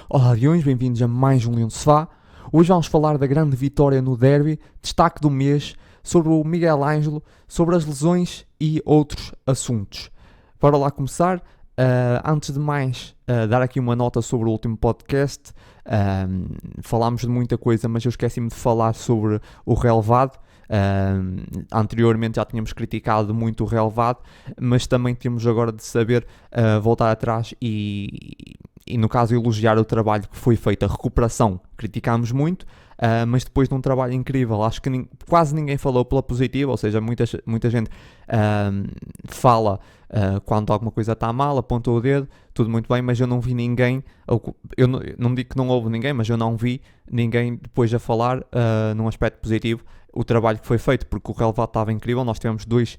Olá Leões, bem-vindos a mais um Leão de Sofá. Hoje vamos falar da grande vitória no derby, destaque do mês, sobre o Miguel Ângelo, sobre as lesões e outros assuntos. Para lá começar, antes de mais dar aqui uma nota sobre o último podcast. Falámos de muita coisa, mas eu esqueci-me de falar sobre o relevado. Anteriormente já tínhamos criticado muito o relevado, mas também temos agora de saber voltar atrás e no caso elogiar o trabalho que foi feito, a recuperação. Criticámos muito, mas depois de um trabalho incrível, acho que quase ninguém falou pela positiva, ou seja, muita gente fala quando alguma coisa está mal, aponta o dedo, tudo muito bem, mas eu não vi ninguém, eu não digo que não houve ninguém, mas eu não vi ninguém depois a falar num aspecto positivo o trabalho que foi feito, porque o relevado estava incrível. Nós tivemos dois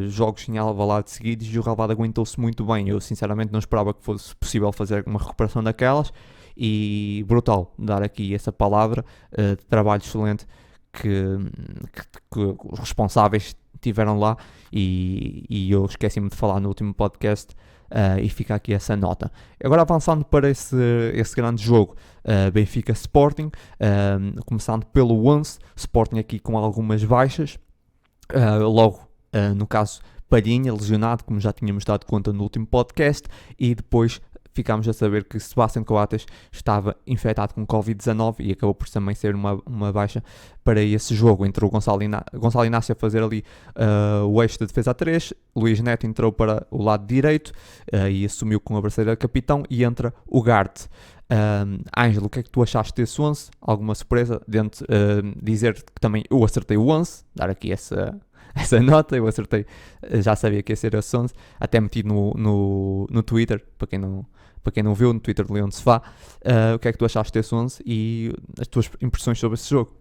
jogos em Alvalade seguidos e o relevado aguentou-se muito bem. Eu sinceramente não esperava que fosse possível fazer uma recuperação daquelas, e brutal dar aqui essa palavra de trabalho excelente que os responsáveis tiveram lá, e eu esqueci-me de falar no último podcast. E fica aqui essa nota. Agora avançando para esse grande jogo, Benfica Sporting, começando pelo 11, Sporting aqui com algumas baixas, logo no caso Palhinha, lesionado, como já tínhamos dado conta no último podcast, e depois ficámos a saber que Sebastião Coates estava infectado com Covid-19 e acabou por também ser uma baixa para esse jogo. Entrou o Gonçalo Inácio a fazer ali o eixo de defesa a 3, Luís Neto entrou para o lado direito e assumiu com a braçadeira de capitão, e entra o Garte. Ângelo, o que é que tu achaste desse 11? Alguma surpresa? Dizer que também eu acertei o 11, dar aqui essa nota, eu acertei, já sabia que ia ser esse 11, até meti no Twitter, para quem não viu, no Twitter do Leão de Sofá. O que é que tu achaste desse 11 e as tuas impressões sobre esse jogo?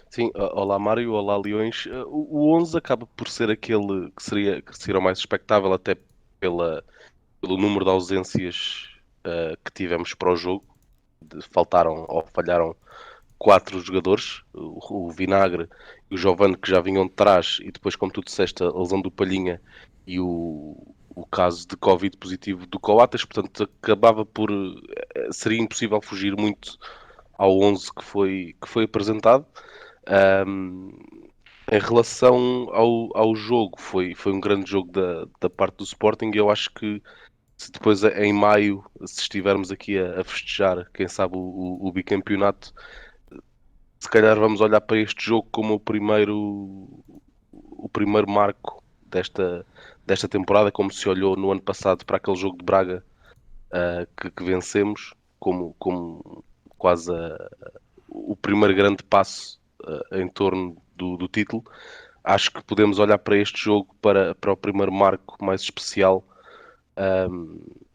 Sim, olá Mário, olá Leões. O 11 acaba por ser aquele que seria o mais expectável, até pelo número de ausências que tivemos para o jogo. Faltaram ou falharam 4 jogadores, o Vinagre e o Giovane, que já vinham de trás, e depois, como tu disseste, a lesão do Palhinha e o caso de Covid positivo do Coates. Portanto acabava por seria impossível fugir muito ao 11 que foi apresentado. Um, Em relação ao jogo, foi um grande jogo da parte do Sporting. E eu acho que se depois em maio, se estivermos aqui a festejar, quem sabe, o bicampeonato, se calhar vamos olhar para este jogo como o primeiro marco desta temporada, como se olhou no ano passado para aquele jogo de Braga que vencemos, como quase o primeiro grande passo em torno do título. Acho que podemos olhar para este jogo, para o primeiro marco mais especial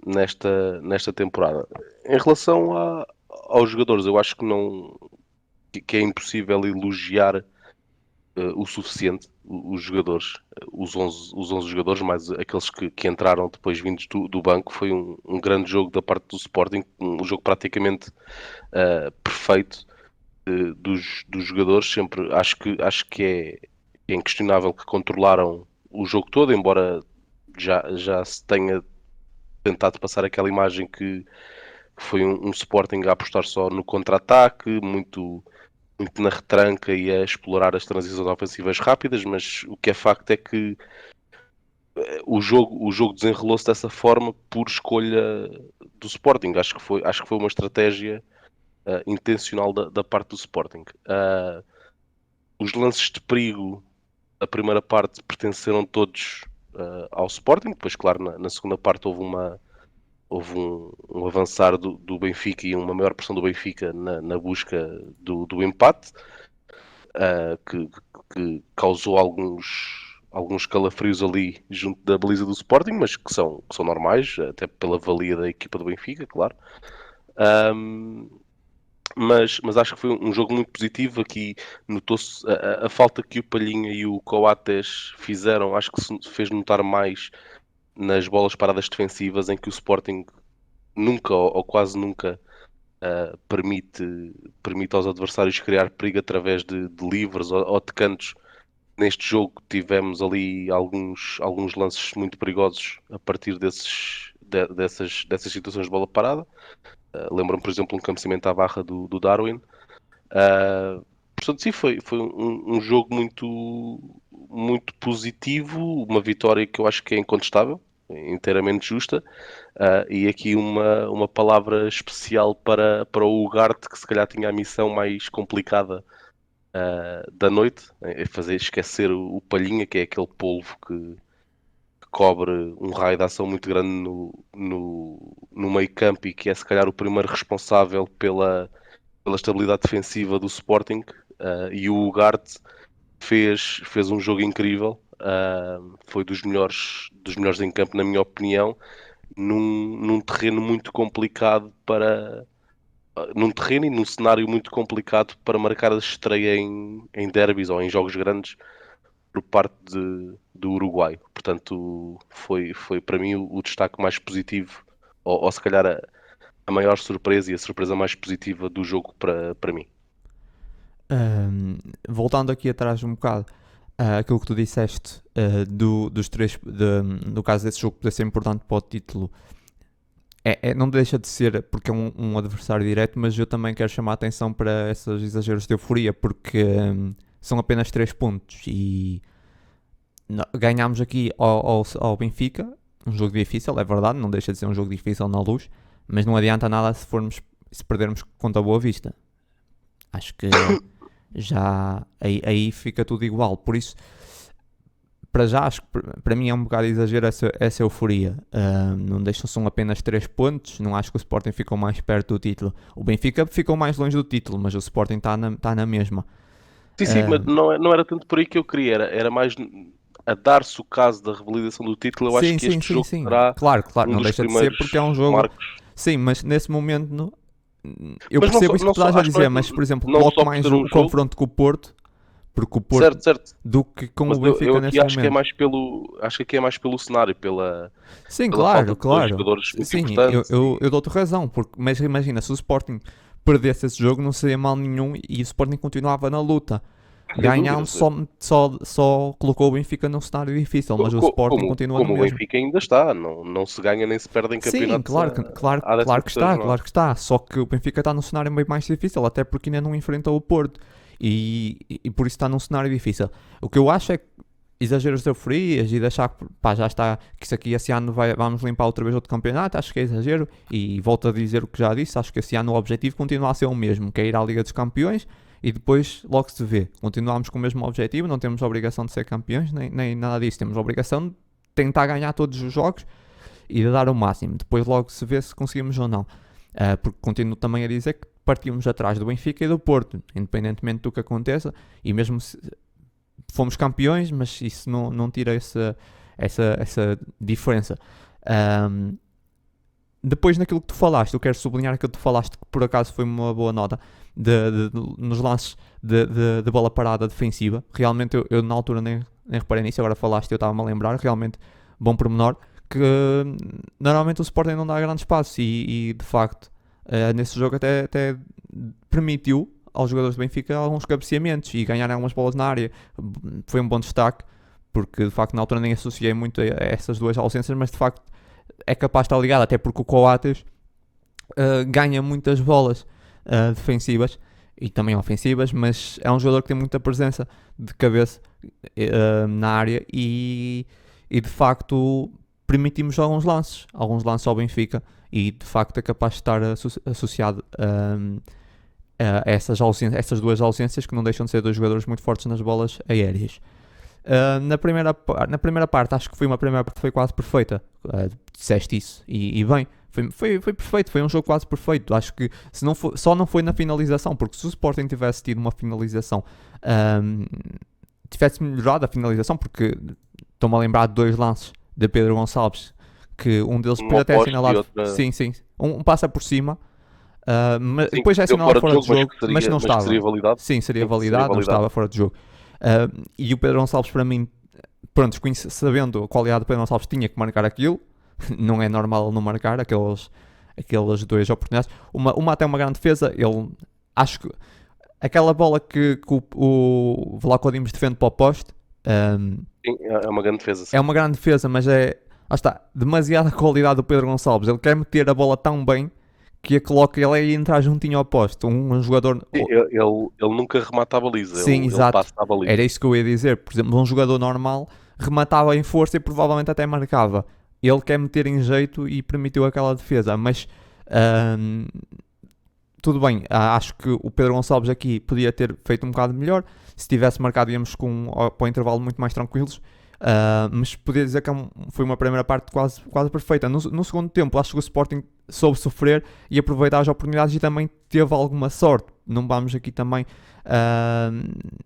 nesta temporada. Em relação aos jogadores, eu acho que não que é impossível elogiar o suficiente os jogadores, os 11 jogadores, mais aqueles que entraram depois vindos do banco. Foi um grande jogo da parte do Sporting, um jogo praticamente perfeito dos jogadores. Sempre acho que é inquestionável que controlaram o jogo todo, embora já se tenha tentado passar aquela imagem que foi um Sporting a apostar só no contra-ataque, muito na retranca e a explorar as transições ofensivas rápidas. Mas o que é facto é que o jogo desenrolou-se dessa forma por escolha do Sporting. Acho que foi uma estratégia intencional da parte do Sporting. Os lances de perigo, a primeira parte, pertenceram todos ao Sporting. Depois, claro, na segunda parte houve um avançar do Benfica e uma maior pressão do Benfica na busca do empate, que causou alguns calafrios ali junto da baliza do Sporting, mas que são normais, até pela valia da equipa do Benfica, claro. Mas acho que foi um jogo muito positivo. Aqui notou-se a falta que o Palhinha e o Coates fizeram. Acho que se fez notar mais nas bolas paradas defensivas, em que o Sporting nunca ou quase nunca permite aos adversários criar perigo através de livres ou de cantos. Neste jogo tivemos ali alguns lances muito perigosos a partir dessas situações de bola parada. Lembro-me, por exemplo, um cabeceamento à barra do Darwin. Uh, Portanto, sim, foi um jogo muito positivo, uma vitória que eu acho que é incontestável, inteiramente justa. E aqui uma palavra especial para o Ugarte, que se calhar tinha a missão mais complicada da noite, é fazer esquecer o Palhinha, que é aquele polvo que cobre um raio de ação muito grande no meio campo e que é se calhar o primeiro responsável pela estabilidade defensiva do Sporting. E o Ugarte fez um jogo incrível. Foi dos melhores em campo, na minha opinião, num terreno muito complicado num terreno e num cenário muito complicado para marcar a estreia em derbys ou em jogos grandes por parte do Uruguai. Portanto, foi para mim o destaque mais positivo, ou se calhar a maior surpresa e a surpresa mais positiva do jogo para mim. Voltando aqui atrás um bocado, aquilo que tu disseste dos três, no caso desse jogo poder ser importante para o título, não deixa de ser porque é um adversário direto, mas eu também quero chamar a atenção para esses exageros de euforia, porque são apenas 3 pontos e ganhámos aqui ao Benfica, um jogo difícil, é verdade, não deixa de ser um jogo difícil na Luz, mas não adianta nada se perdermos contra a Boa Vista. Acho que já aí fica tudo igual. Por isso, para já, acho que para mim é um bocado exagero essa euforia. Não deixam, são apenas 3 pontos. Não acho que o Sporting ficou mais perto do título. O Benfica ficou mais longe do título, mas o Sporting está na mesma. Sim, mas não era tanto por aí que eu queria, era mais a dar-se o caso da revalidação do título. Eu acho que este jogo será Claro, um não dos deixa de ser primeiros porque é um jogo. marcos. Sim, mas nesse momento eu Mas percebo isso que tu estás a dizer, mas por exemplo, não coloco só mais por ser um o jogo, confronto com o Porto, porque o Porto, certo. do que com Mas o eu Benfica aqui nesse acho que é momento. mais acho que aqui é mais pelo cenário, Sim, pela falta de dois claro. jogadores muito Sim, importantes. eu dou-te razão, mas imagina, se o Sporting perdesse esse jogo não seria mal nenhum e o Sporting continuava na luta. Sem dúvida. Ganhámos, só colocou o Benfica num cenário difícil, mas o Sporting continua no Como o mesmo. Benfica ainda está, não se ganha nem se perde em Sim, campeonatos há claro 13ª jornada. que está. Só que o Benfica está num cenário bem mais difícil, até porque ainda não enfrentou o Porto. E por isso está num cenário difícil. O que eu acho é que exageros de euforias e deixar que pá, já está, que isso aqui esse ano vamos limpar outra vez outro campeonato, acho que é exagero. E volto a dizer o que já disse, acho que esse ano o objetivo continua a ser o mesmo, que é ir à Liga dos Campeões. E depois logo se vê. Continuamos com o mesmo objetivo, não temos a obrigação de ser campeões, nem nada disso. Temos a obrigação de tentar ganhar todos os jogos e de dar o máximo. Depois logo se vê se conseguimos ou não. Porque continuo também a dizer que partimos atrás do Benfica e do Porto, independentemente do que aconteça. E mesmo se fomos campeões, mas isso não tira essa diferença. Depois naquilo que tu falaste, eu quero sublinhar aquilo que tu falaste, que por acaso foi uma boa nota, nos lances de bola parada defensiva. Realmente eu na altura nem reparei nisso, agora falaste, eu estava-me a lembrar, realmente bom pormenor, que normalmente o Sporting não dá grande espaço e de facto nesse jogo até permitiu aos jogadores do Benfica alguns cabeceamentos e ganharem algumas bolas na área. Foi um bom destaque, porque de facto na altura nem associei muito a essas duas ausências, mas de facto é capaz de estar ligado, até porque o Coates ganha muitas bolas defensivas e também ofensivas, mas é um jogador que tem muita presença de cabeça na área e de facto permitimos alguns lances ao Benfica e de facto é capaz de estar associado a essas duas ausências que não deixam de ser dois jogadores muito fortes nas bolas aéreas. Na primeira parte acho que foi uma primeira parte foi quase perfeita, disseste isso e bem, foi perfeito, foi um jogo quase perfeito. Acho que só não foi na finalização, porque se o Sporting tivesse tido uma finalização, tivesse melhorado a finalização, porque estou-me a lembrar de 2 lances de Pedro Gonçalves, que um deles depois até assinalado, sim, um passa por cima, mas depois é assinalado fora de jogo, mas não estava, seria validado. sim, seria validado, não estava fora de jogo. E o Pedro Gonçalves, para mim, pronto, sabendo a qualidade do Pedro Gonçalves, tinha que marcar aquilo. Não é normal não marcar aquelas 2 oportunidades. Uma até uma grande defesa. Acho que aquela bola que o Vlaco Dimos defende para o poste, Sim, é uma grande defesa. Sim. é uma grande defesa, mas está, demasiada qualidade do Pedro Gonçalves. Ele quer meter a bola tão bem que a coloca ele aí a entrar juntinho ao posto. Um jogador. Ele nunca remata a baliza, Sim, ele exato. passa a baliza. Era isso que eu ia dizer. Por exemplo, um jogador normal rematava em força e provavelmente até marcava. Ele quer meter em jeito e permitiu aquela defesa. Mas ahm, tudo bem, acho que o Pedro Gonçalves aqui podia ter feito um bocado melhor. Se tivesse marcado, íamos para o intervalo muito mais tranquilos. Mas podia dizer que foi uma primeira parte quase perfeita. No segundo tempo, acho que o Sporting soube sofrer e aproveitar as oportunidades e também teve alguma sorte. Não vamos aqui também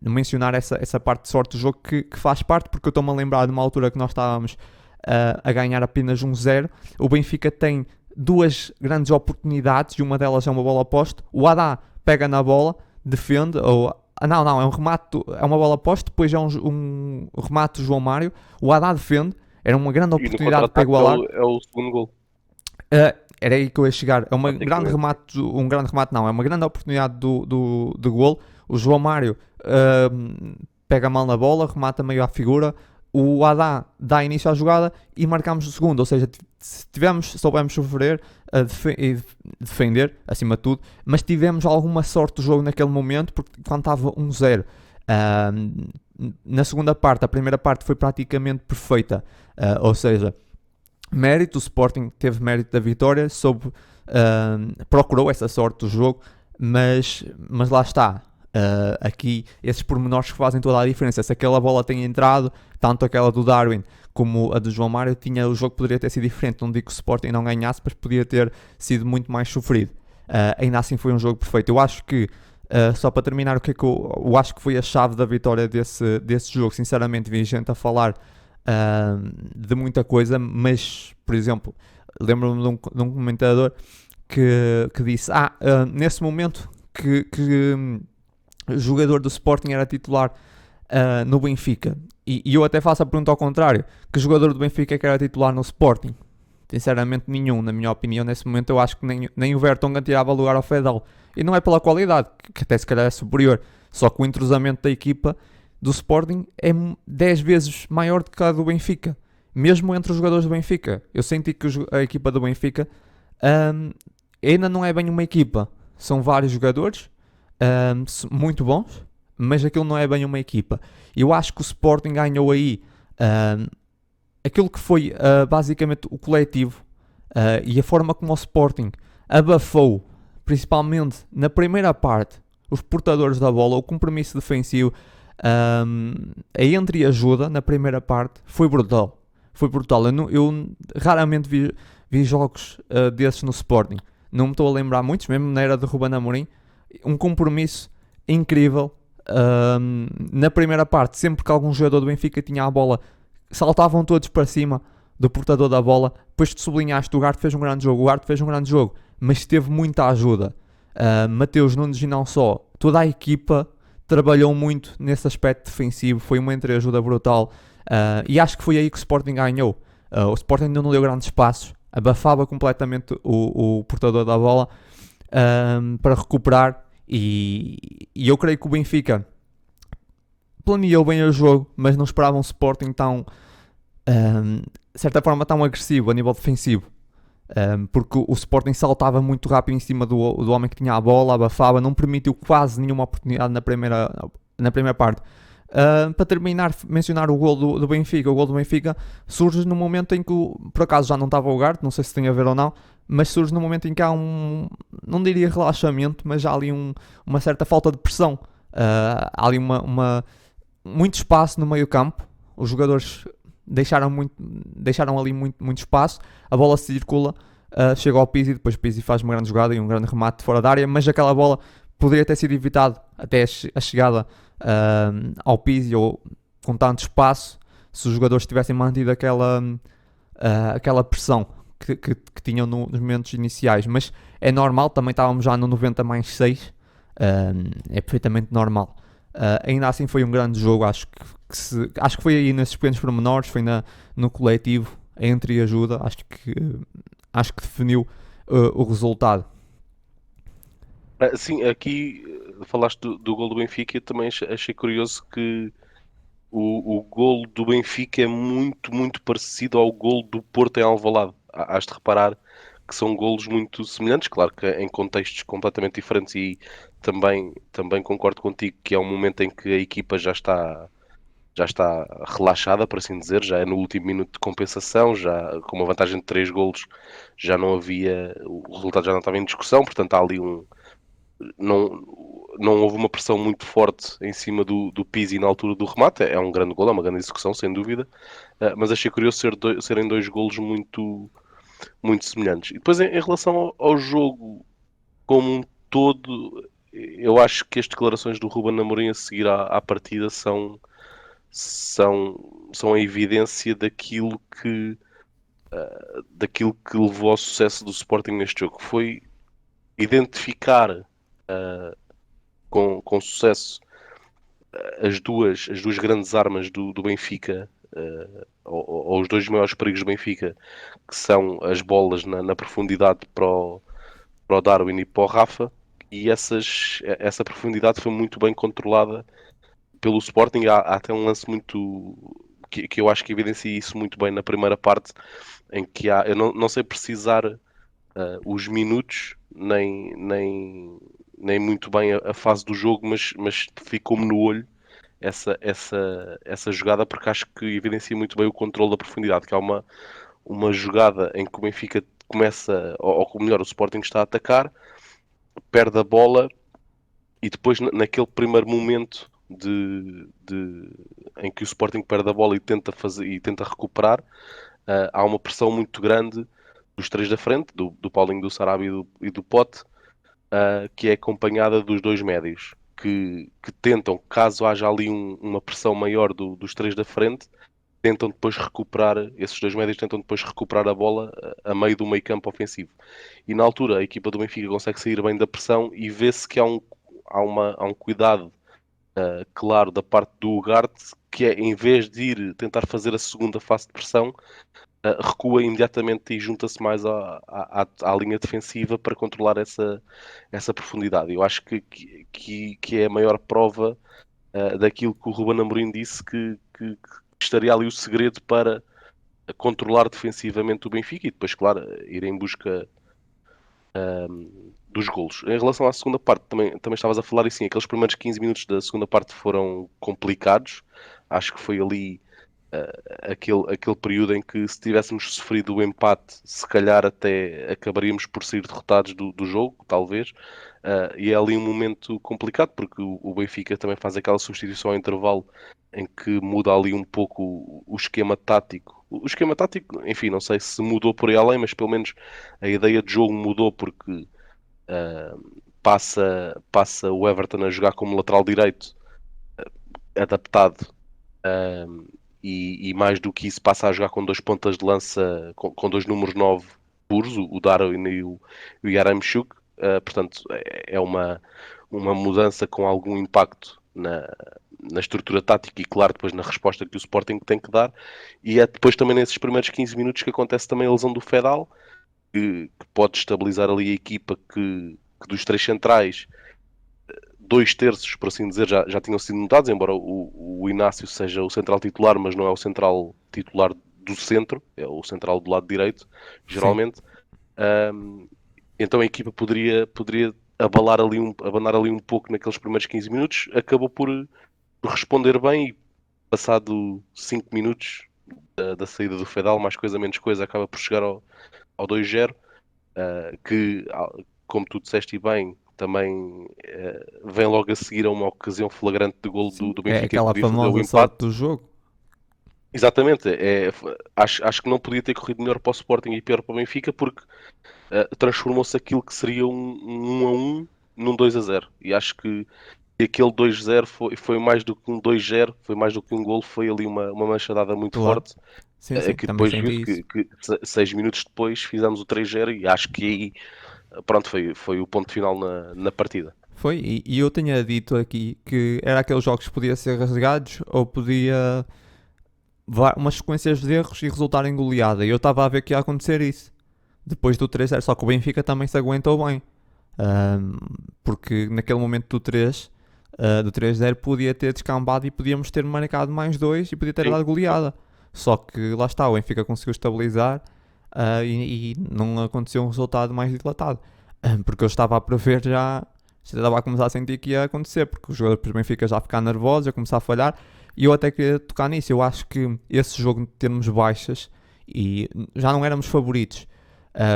mencionar essa parte de sorte do jogo que faz parte, porque eu estou-me a lembrar de uma altura que nós estávamos a ganhar apenas 1-0. O Benfica tem duas grandes oportunidades e uma delas é uma bola poste. O Haddad pega na bola, defende, ou não, é um remate, é uma bola poste, depois é um remate do João Mário. O Haddad defende, era uma grande E no oportunidade para contra-ataque igualar. é o segundo gol. Era aí que eu ia chegar. É uma grande Praticamente. remate, não, é uma grande oportunidade de gol. O João Mário pega mal na bola, remata meio à figura. O Haddad dá início à jogada e marcamos o segundo. Ou seja, soubemos sofrer e defender, acima de tudo, mas tivemos alguma sorte do jogo naquele momento, porque quando estava 1-0, na segunda parte, a primeira parte foi praticamente perfeita, ou seja, mérito, o Sporting teve mérito da vitória, procurou essa sorte do jogo, mas lá está. Aqui, esses pormenores que fazem toda a diferença. Se aquela bola tem entrado, tanto aquela do Darwin como a do João Mário, o jogo poderia ter sido diferente. Não digo que o Sporting não ganhasse, mas podia ter sido muito mais sofrido. Ainda assim foi um jogo perfeito. Eu acho que, só para terminar, o que é que eu acho que foi a chave da vitória desse jogo. Sinceramente, vi gente a falar de muita coisa, mas, por exemplo, lembro-me de um comentador que disse, nesse momento que o jogador do Sporting era titular no Benfica, e eu até faço a pergunta ao contrário, que jogador do Benfica é que era titular no Sporting? Sinceramente nenhum, na minha opinião. Nesse momento eu acho que nem o Vertonghen tirava lugar ao Fedal, e não é pela qualidade, que até se calhar é superior, só que o entrosamento da equipa do Sporting é 10 vezes maior do que a do Benfica, mesmo entre os jogadores do Benfica. Eu senti que a equipa do Benfica ainda não é bem uma equipa, são vários jogadores muito bons, mas aquilo não é bem uma equipa. Eu acho que o Sporting ganhou aí aquilo que foi basicamente o coletivo, e a forma como o Sporting abafou, principalmente na primeira parte, os portadores da bola, o compromisso defensivo, a entreajuda na primeira parte foi brutal. Foi brutal. Eu raramente vi jogos desses no Sporting. Não me estou a lembrar muitos, mesmo na era de Ruben Amorim. Um compromisso incrível na primeira parte. Sempre que algum jogador do Benfica tinha a bola, saltavam todos para cima do portador da bola. Depois tu sublinhaste, o Ugarte fez um grande jogo, mas teve muita ajuda. Mateus Nunes e não só, toda a equipa trabalhou muito nesse aspecto defensivo. Foi uma entreajuda brutal, e acho que foi aí que o Sporting ganhou. O Sporting não deu grandes passos, abafava completamente o portador da bola para recuperar, e eu creio que o Benfica planeou bem o jogo, mas não esperava um Sporting tão, de certa forma, tão agressivo a nível defensivo, porque o Sporting saltava muito rápido em cima do homem que tinha a bola, abafava, não permitiu quase nenhuma oportunidade na primeira parte. Para terminar, mencionar o gol do Benfica. O gol do Benfica surge no momento em que, por acaso já não estava o Ugarte, não sei se tem a ver ou não, mas surge no momento em que há não diria relaxamento, mas há ali uma certa falta de pressão. Há ali muito espaço no meio campo, os jogadores deixaram ali muito espaço, a bola circula, chega ao Pizzi, depois o Pizzi faz uma grande jogada e um grande remate fora da área, mas aquela bola poderia ter sido evitado até a chegada ao Pizzi, ou com tanto espaço, se os jogadores tivessem mantido aquela pressão que tinham nos momentos iniciais. Mas é normal, também estávamos já no 90 mais 6, é perfeitamente normal. Ainda assim foi um grande jogo. Acho que foi aí nesses pequenos pormenores, foi no coletivo, a entreajuda, acho que definiu o resultado. Sim, aqui falaste do gol do Benfica. Eu também achei curioso que o golo do Benfica é muito, muito parecido ao golo do Porto em Alvalade. Hás de reparar que são golos muito semelhantes, claro que em contextos completamente diferentes, e também concordo contigo que é um momento em que a equipa já está relaxada, por assim dizer, já é no último minuto de compensação, já com uma vantagem de 3 golos, já não havia, o resultado já não estava em discussão, portanto há ali não, não houve uma pressão muito forte em cima do Pizzi na altura do remate. É um grande gol, é uma grande execução, sem dúvida. Mas achei curioso serem dois golos muito, muito semelhantes. E depois, em relação ao jogo como um todo, eu acho que as declarações do Ruben Amorim a seguir à partida são a evidência daquilo que levou ao sucesso do Sporting neste jogo. Foi identificar com sucesso as duas grandes armas do Benfica, ou os dois maiores perigos do Benfica, que são as bolas na profundidade para o Darwin e para o Rafa, e essa profundidade foi muito bem controlada pelo Sporting. Há até um lance muito que eu acho que evidencia isso muito bem na primeira parte, em que eu não sei precisar os minutos, nem muito bem a fase do jogo, mas ficou-me no olho essa jogada, porque acho que evidencia muito bem o controle da profundidade, que há uma jogada em que o Benfica começa, ou melhor, o Sporting está a atacar, perde a bola e depois naquele primeiro momento em que o Sporting perde a bola e tenta recuperar, há uma pressão muito grande dos três da frente, do Paulinho, do Sarabia e do Pote, que é acompanhada dos dois médios, que tentam, caso haja ali uma pressão maior dos três da frente, tentam depois recuperar, esses dois médios tentam depois recuperar a bola a meio do meio campo ofensivo. E na altura a equipa do Benfica consegue sair bem da pressão e vê-se que há um cuidado claro da parte do Ugarte, que é, em vez de ir tentar fazer a segunda fase de pressão, recua imediatamente e junta-se mais à linha defensiva para controlar essa profundidade. Eu acho que é a maior prova daquilo que o Ruben Amorim disse, que estaria ali o segredo para controlar defensivamente o Benfica e depois, claro, ir em busca dos golos. Em relação à segunda parte, também estavas a falar, e sim, aqueles primeiros 15 minutos da segunda parte foram complicados. Acho que foi ali aquele período em que, se tivéssemos sofrido o empate, se calhar até acabaríamos por sair derrotados do jogo, talvez. E é ali um momento complicado, porque o Benfica também faz aquela substituição ao intervalo em que muda ali um pouco o esquema tático. O esquema tático, enfim, não sei se mudou por aí além, mas pelo menos a ideia de jogo mudou, porque passa o Everton a jogar como lateral direito, adaptado, e mais do que isso, passa a jogar com dois pontas de lança, com dois números 9 puros, o Darwin e o Yaramchuk. Portanto, é uma mudança com algum impacto na estrutura tática e, claro, depois na resposta que o Sporting tem que dar. E é depois também nesses primeiros 15 minutos que acontece também a lesão do Fedal, que pode estabilizar ali a equipa, que dos três centrais, 2/3, por assim dizer, já tinham sido mudados, embora o Inácio seja o central titular, mas não é o central titular do centro, é o central do lado direito, Sim. geralmente. Então a equipa poderia abanar ali um pouco naqueles primeiros 15 minutos, acabou por responder bem, e passado 5 minutos da saída do Fedal, mais coisa menos coisa, acaba por chegar ao 2-0, que, como tu disseste bem, também vem logo a seguir a uma ocasião flagrante de golo Sim. do É Benfica, que aquela podia fazer o famosa sorte empate. do jogo. Exatamente, acho que não podia ter corrido melhor para o Sporting e pior para o Benfica, porque transformou-se aquilo que seria um 1-1 num 2-0. E acho que aquele 2-0 foi mais do que um 2-0, foi mais do que um golo, foi ali uma machadada muito Claro. forte, Sim, sim, que também depois senti viu-se isso. que 6 minutos depois fizemos o 3-0, e acho que aí, pronto, foi o ponto final na partida. Foi, e eu tinha dito aqui que era aqueles jogos que podia ser rasgados ou podia umas sequências de erros e resultar em goleada. E eu estava a ver que ia acontecer isso. Depois do 3-0, só que o Benfica também se aguentou bem. Ahm, Porque naquele momento do 3, do 3-0 podia ter descambado e podíamos ter marcado mais 2 e podia ter Sim. dado goleada. Só que lá está, o Benfica conseguiu estabilizar e não aconteceu um resultado mais dilatado. Porque eu estava a prever já estava a começar a sentir que ia acontecer, porque os jogadores do Benfica já a ficar nervosos, a começar a falhar, e eu até queria tocar nisso. Eu acho que esse jogo de termos baixas e já não éramos favoritos.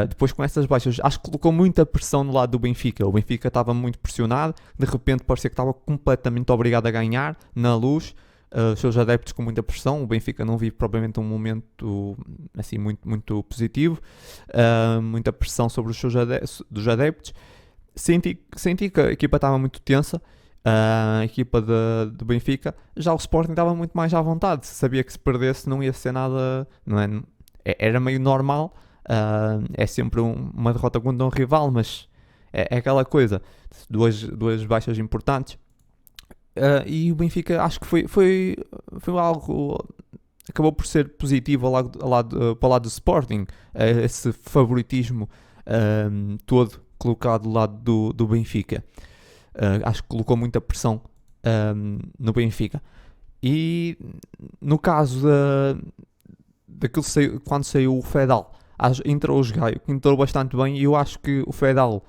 Depois com essas baixas, acho que colocou muita pressão no lado do Benfica. O Benfica estava muito pressionado, de repente parecia que estava completamente obrigado a ganhar na Luz. Os seus adeptos com muita pressão. O Benfica não vive propriamente um momento assim muito positivo. Muita pressão sobre os seus dos adeptos. Senti que a equipa estava muito tensa, a equipa do Benfica. Já o Sporting estava muito mais à vontade, sabia que se perdesse não ia ser nada, não é? Era meio normal, é sempre uma derrota contra um rival, mas é aquela coisa, duas baixas importantes. E o Benfica acho que foi algo, acabou por ser positivo para o lado do Sporting, esse favoritismo todo colocado do lado do Benfica. Acho que colocou muita pressão no Benfica. E no caso daquilo quando saiu o Fedal, entrou o Gaio, que entrou bastante bem, e eu acho que o Fedal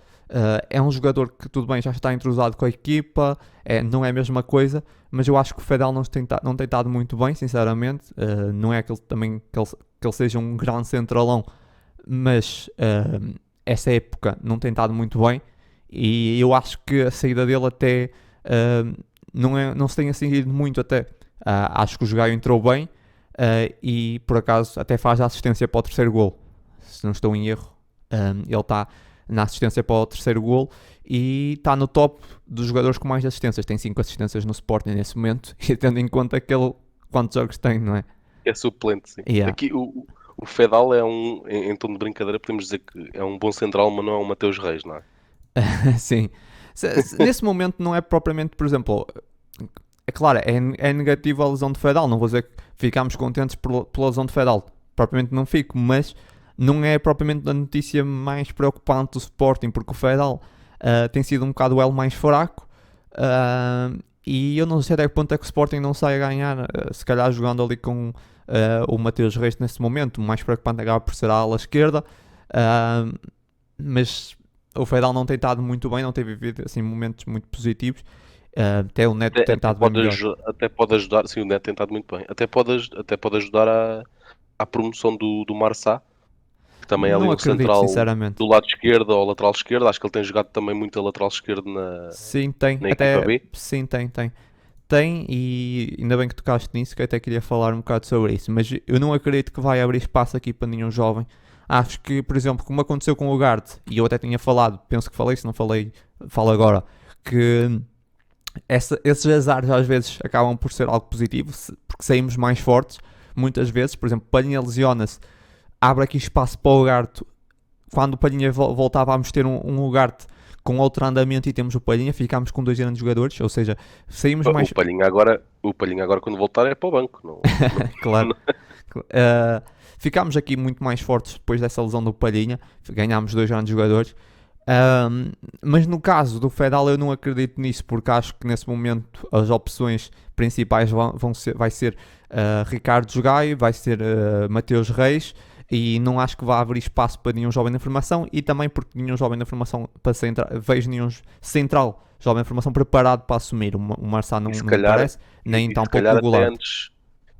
é um jogador que, tudo bem, já está entrosado com a equipa, não é a mesma coisa, mas eu acho que o Fedal não tem estado muito bem, sinceramente. Não é que ele seja um grande centralão, mas essa época não tem estado muito bem, e eu acho que a saída dele até não se tenha sentido muito até. Acho que o Gaio entrou bem e por acaso até faz a assistência para o terceiro gol, se não estou em erro. Ele está na assistência para o terceiro gol e está no top dos jogadores com mais assistências. Tem 5 assistências no Sporting nesse momento, e tendo em conta quantos jogos tem, não é? É suplente, sim. Yeah. Aqui o Fedal é em tom de brincadeira, podemos dizer que é um bom central, mas não é um Mateus Reis, não é? Sim. Nesse momento não é propriamente, por exemplo, é claro, é negativo a lesão de Fedal. Não vou dizer que ficámos contentes pela lesão de Fedal, propriamente não fico, mas não é propriamente a notícia mais preocupante do Sporting, porque o Fedal tem sido um bocado o elo mais fraco, e eu não sei até que ponto é que o Sporting não sai a ganhar, se calhar jogando ali com o Mateus Reis nesse momento. O mais preocupante acaba por ser a ala esquerda, mas o Fedal não tem estado muito bem, não tem vivido assim, momentos muito positivos. Até o Neto tem estado bem melhor. Até pode ajudar, sim, o Neto tem estado muito bem. Até pode ajudar à promoção do Marçá, que também é ali Não um acredito, central sinceramente. do lado esquerdo ou lateral esquerdo. Acho que ele tem jogado também muito a lateral esquerdo Sim, tem. na equipa B. Sim, tem. Tem, e ainda bem que tocaste nisso, que eu até queria falar um bocado sobre isso. Mas eu não acredito que vai abrir espaço aqui para nenhum jovem. Acho que, por exemplo, como aconteceu com o Ugarte, e eu até tinha falado, penso que falei, se não falei, falo agora, que esses azares às vezes acabam por ser algo positivo, porque saímos mais fortes, muitas vezes. Por exemplo, Palhinha lesiona-se, abre aqui espaço para o Ugarte. Quando o Palhinha voltava, vamos ter um Ugarte com outro andamento, e temos o Palhinha, ficámos com 2 grandes jogadores, ou seja, saímos mais... O Palhinha agora quando voltar é para o banco. Não... Claro. Ficámos aqui muito mais fortes depois dessa lesão do Palhinha, ganhámos 2 grandes jogadores. Mas no caso do Fedal eu não acredito nisso, porque acho que nesse momento as opções principais vai ser Ricardo Gaio, vai ser Mateus Reis, e não acho que vá abrir espaço para nenhum jovem da formação, e também porque nenhum jovem da formação vejo nenhum central jovem da formação preparado para assumir. O Marçá não parece, nem tampouco o Goulart.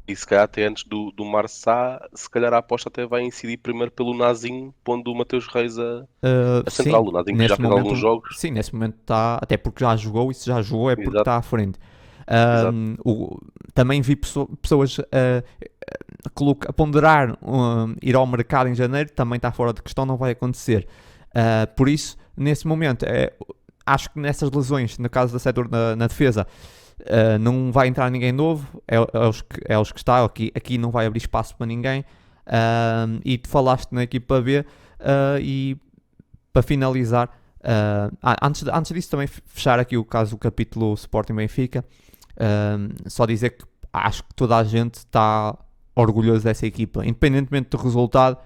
E se calhar até antes do Marçá, se calhar a aposta até vai incidir primeiro pelo Nazinho, pondo o Mateus Reis a central. O Nazinho que já fez alguns jogos. Sim, nesse momento está, até porque já jogou, e se já jogou é porque Exato. está à frente. Também vi pessoas a ponderar ir ao mercado em janeiro. Também está fora de questão, não vai acontecer. Por isso, nesse momento, acho que nessas lesões, no caso da setor na defesa, não vai entrar ninguém novo, é os que está aqui não vai abrir espaço para ninguém. E tu falaste na equipa B, e para finalizar, antes disso também fechar aqui o capítulo Sporting Benfica, só dizer que acho que toda a gente está orgulhoso dessa equipa, independentemente do resultado.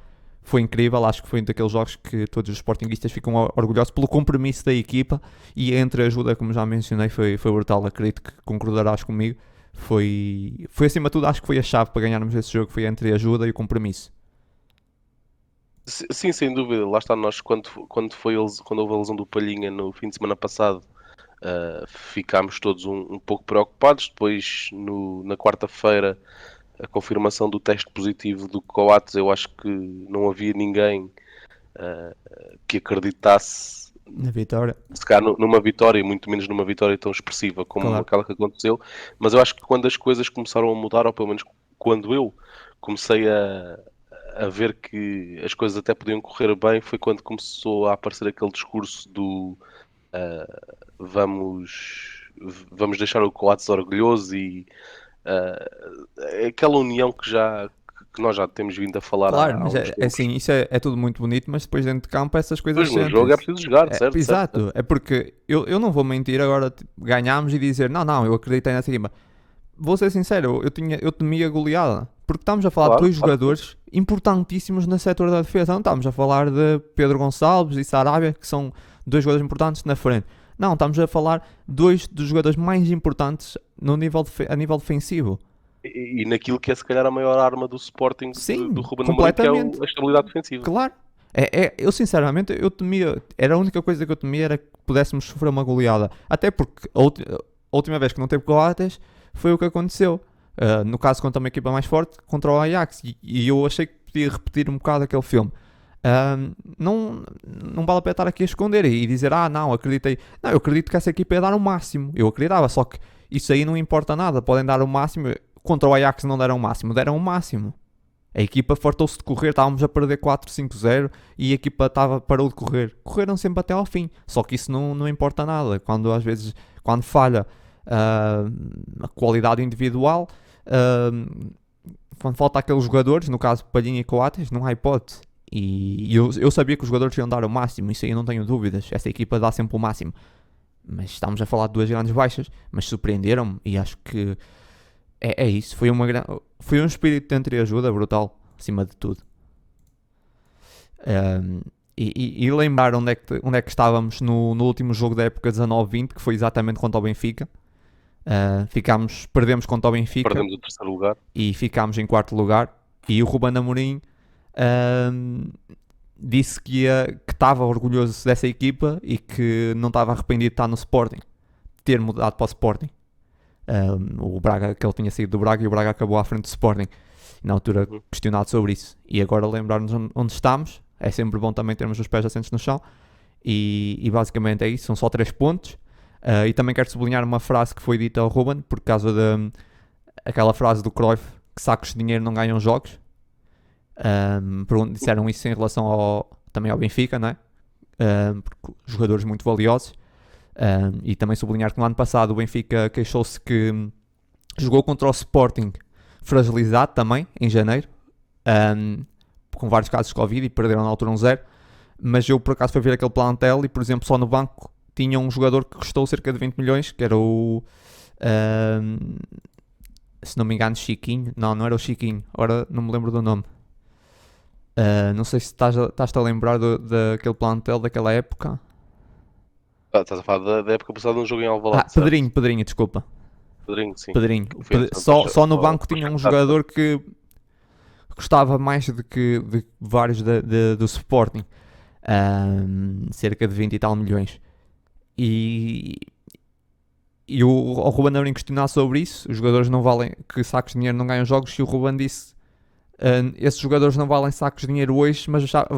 foi incrível. Acho que foi um daqueles jogos que todos os sportinguistas ficam orgulhosos pelo compromisso da equipa e a entreajuda, como já mencionei, foi brutal. Acredito que concordarás comigo. Foi acima de tudo, acho que foi a chave para ganharmos esse jogo, foi a entreajuda e o compromisso. Sim, sem dúvida. Lá está nós, quando houve a lesão do Palhinha no fim de semana passado, ficámos todos um pouco preocupados. Depois, na quarta-feira, a confirmação do teste positivo do Coates, eu acho que não havia ninguém que acreditasse, Na vitória, se calhar, numa vitória, e muito menos numa vitória tão expressiva como claro. aquela que aconteceu. Mas eu acho que quando as coisas começaram a mudar, ou pelo menos quando eu comecei a ver que as coisas até podiam correr bem, foi quando começou a aparecer aquele discurso do vamos, vamos deixar o Coates orgulhoso e aquela união que nós já temos vindo a falar Claro, há mas uns é tempos. assim, isso é tudo muito bonito, mas depois dentro de campo essas coisas Depois no jogo é sentem-se. preciso jogar, certo? Certo. Exato, é porque eu não vou mentir agora, tipo, ganhámos e dizer, não, eu acreditei nessa equipa. Vou ser sincero, eu temia a goleada, porque estamos a falar de Claro, dois claro que sim. jogadores importantíssimos no setor da defesa. Não estamos a falar de Pedro Gonçalves e Sarabia, que são dois jogadores importantes na frente. Não, estamos a falar dois dos jogadores mais importantes no nível a nível defensivo. E naquilo que é se calhar a maior arma do Sporting do Sim, Ruben Amorim, que é completamente. a estabilidade defensiva. Claro. Eu sinceramente, eu temia, era a única coisa que eu temia era que pudéssemos sofrer uma goleada. Até porque a última vez que não teve Coates foi o que aconteceu. No caso contra uma equipa mais forte, contra o Ajax. E eu achei que podia repetir um bocado aquele filme. Não vale a pena estar aqui a esconder e dizer, não, acreditei. Não, eu acredito que essa equipa ia dar o máximo. Eu acreditava, só que isso aí não importa nada. Podem dar o máximo. Contra o Ajax não deram o máximo, deram o máximo. A equipa fartou-se de correr, estávamos a perder 4-5-0 e a equipa parou de correr. Correram sempre até ao fim. Só que isso não importa nada. Quando às vezes, quando falha a qualidade individual, quando falta aqueles jogadores, no caso Palhinha e Coates, não há hipótese. E eu sabia que os jogadores iam dar o máximo, isso aí eu não tenho dúvidas. Essa equipa dá sempre o máximo. Mas estamos a falar de duas grandes baixas, mas surpreenderam-me e acho que é isso. Foi um espírito de entreajuda brutal, acima de tudo. E lembrar onde é que estávamos no último jogo da época 19-20, que foi exatamente contra o Benfica. Perdemos contra o Benfica Perdemos o terceiro lugar. e ficámos em quarto lugar. E o Ruben Amorim disse que estava orgulhoso dessa equipa e que não estava arrependido de estar no Sporting, de ter mudado para o Sporting. O Braga, que ele tinha saído do Braga e o Braga acabou à frente do Sporting, na altura questionado sobre isso. E agora lembrar-nos onde estamos, é sempre bom também termos os pés assentes no chão. E basicamente é isso, são só 3 pontos. E também quero sublinhar uma frase que foi dita ao Ruben, por causa aquela frase do Cruyff, que sacos de dinheiro não ganham jogos. Disseram isso em relação também ao Benfica, não é? Porque jogadores muito valiosos. E também sublinhar que no ano passado o Benfica queixou-se que jogou contra o Sporting fragilizado também, em janeiro, com vários casos de Covid e perderam na altura 1-0. Mas eu por acaso fui ver aquele plantel e, por exemplo, só no banco tinha um jogador que custou cerca de 20 milhões, que era se não me engano, Chiquinho. Não era o Chiquinho, agora não me lembro do nome. Não sei se estás-te a lembrar daquele plantel daquela época. Estás a falar da época passada de um jogo em Alvalade, certo? Pedrinho, desculpa. Pedrinho, sim. Pedrinho. Foi Só no banco tinha um jogador que custava mais de vários do Sporting. Cerca de 20 e tal milhões. E o Ruben Amorim questionar sobre isso. Os jogadores não valem, que sacos de dinheiro não ganham jogos. E o Ruben disse, esses jogadores não valem sacos de dinheiro hoje,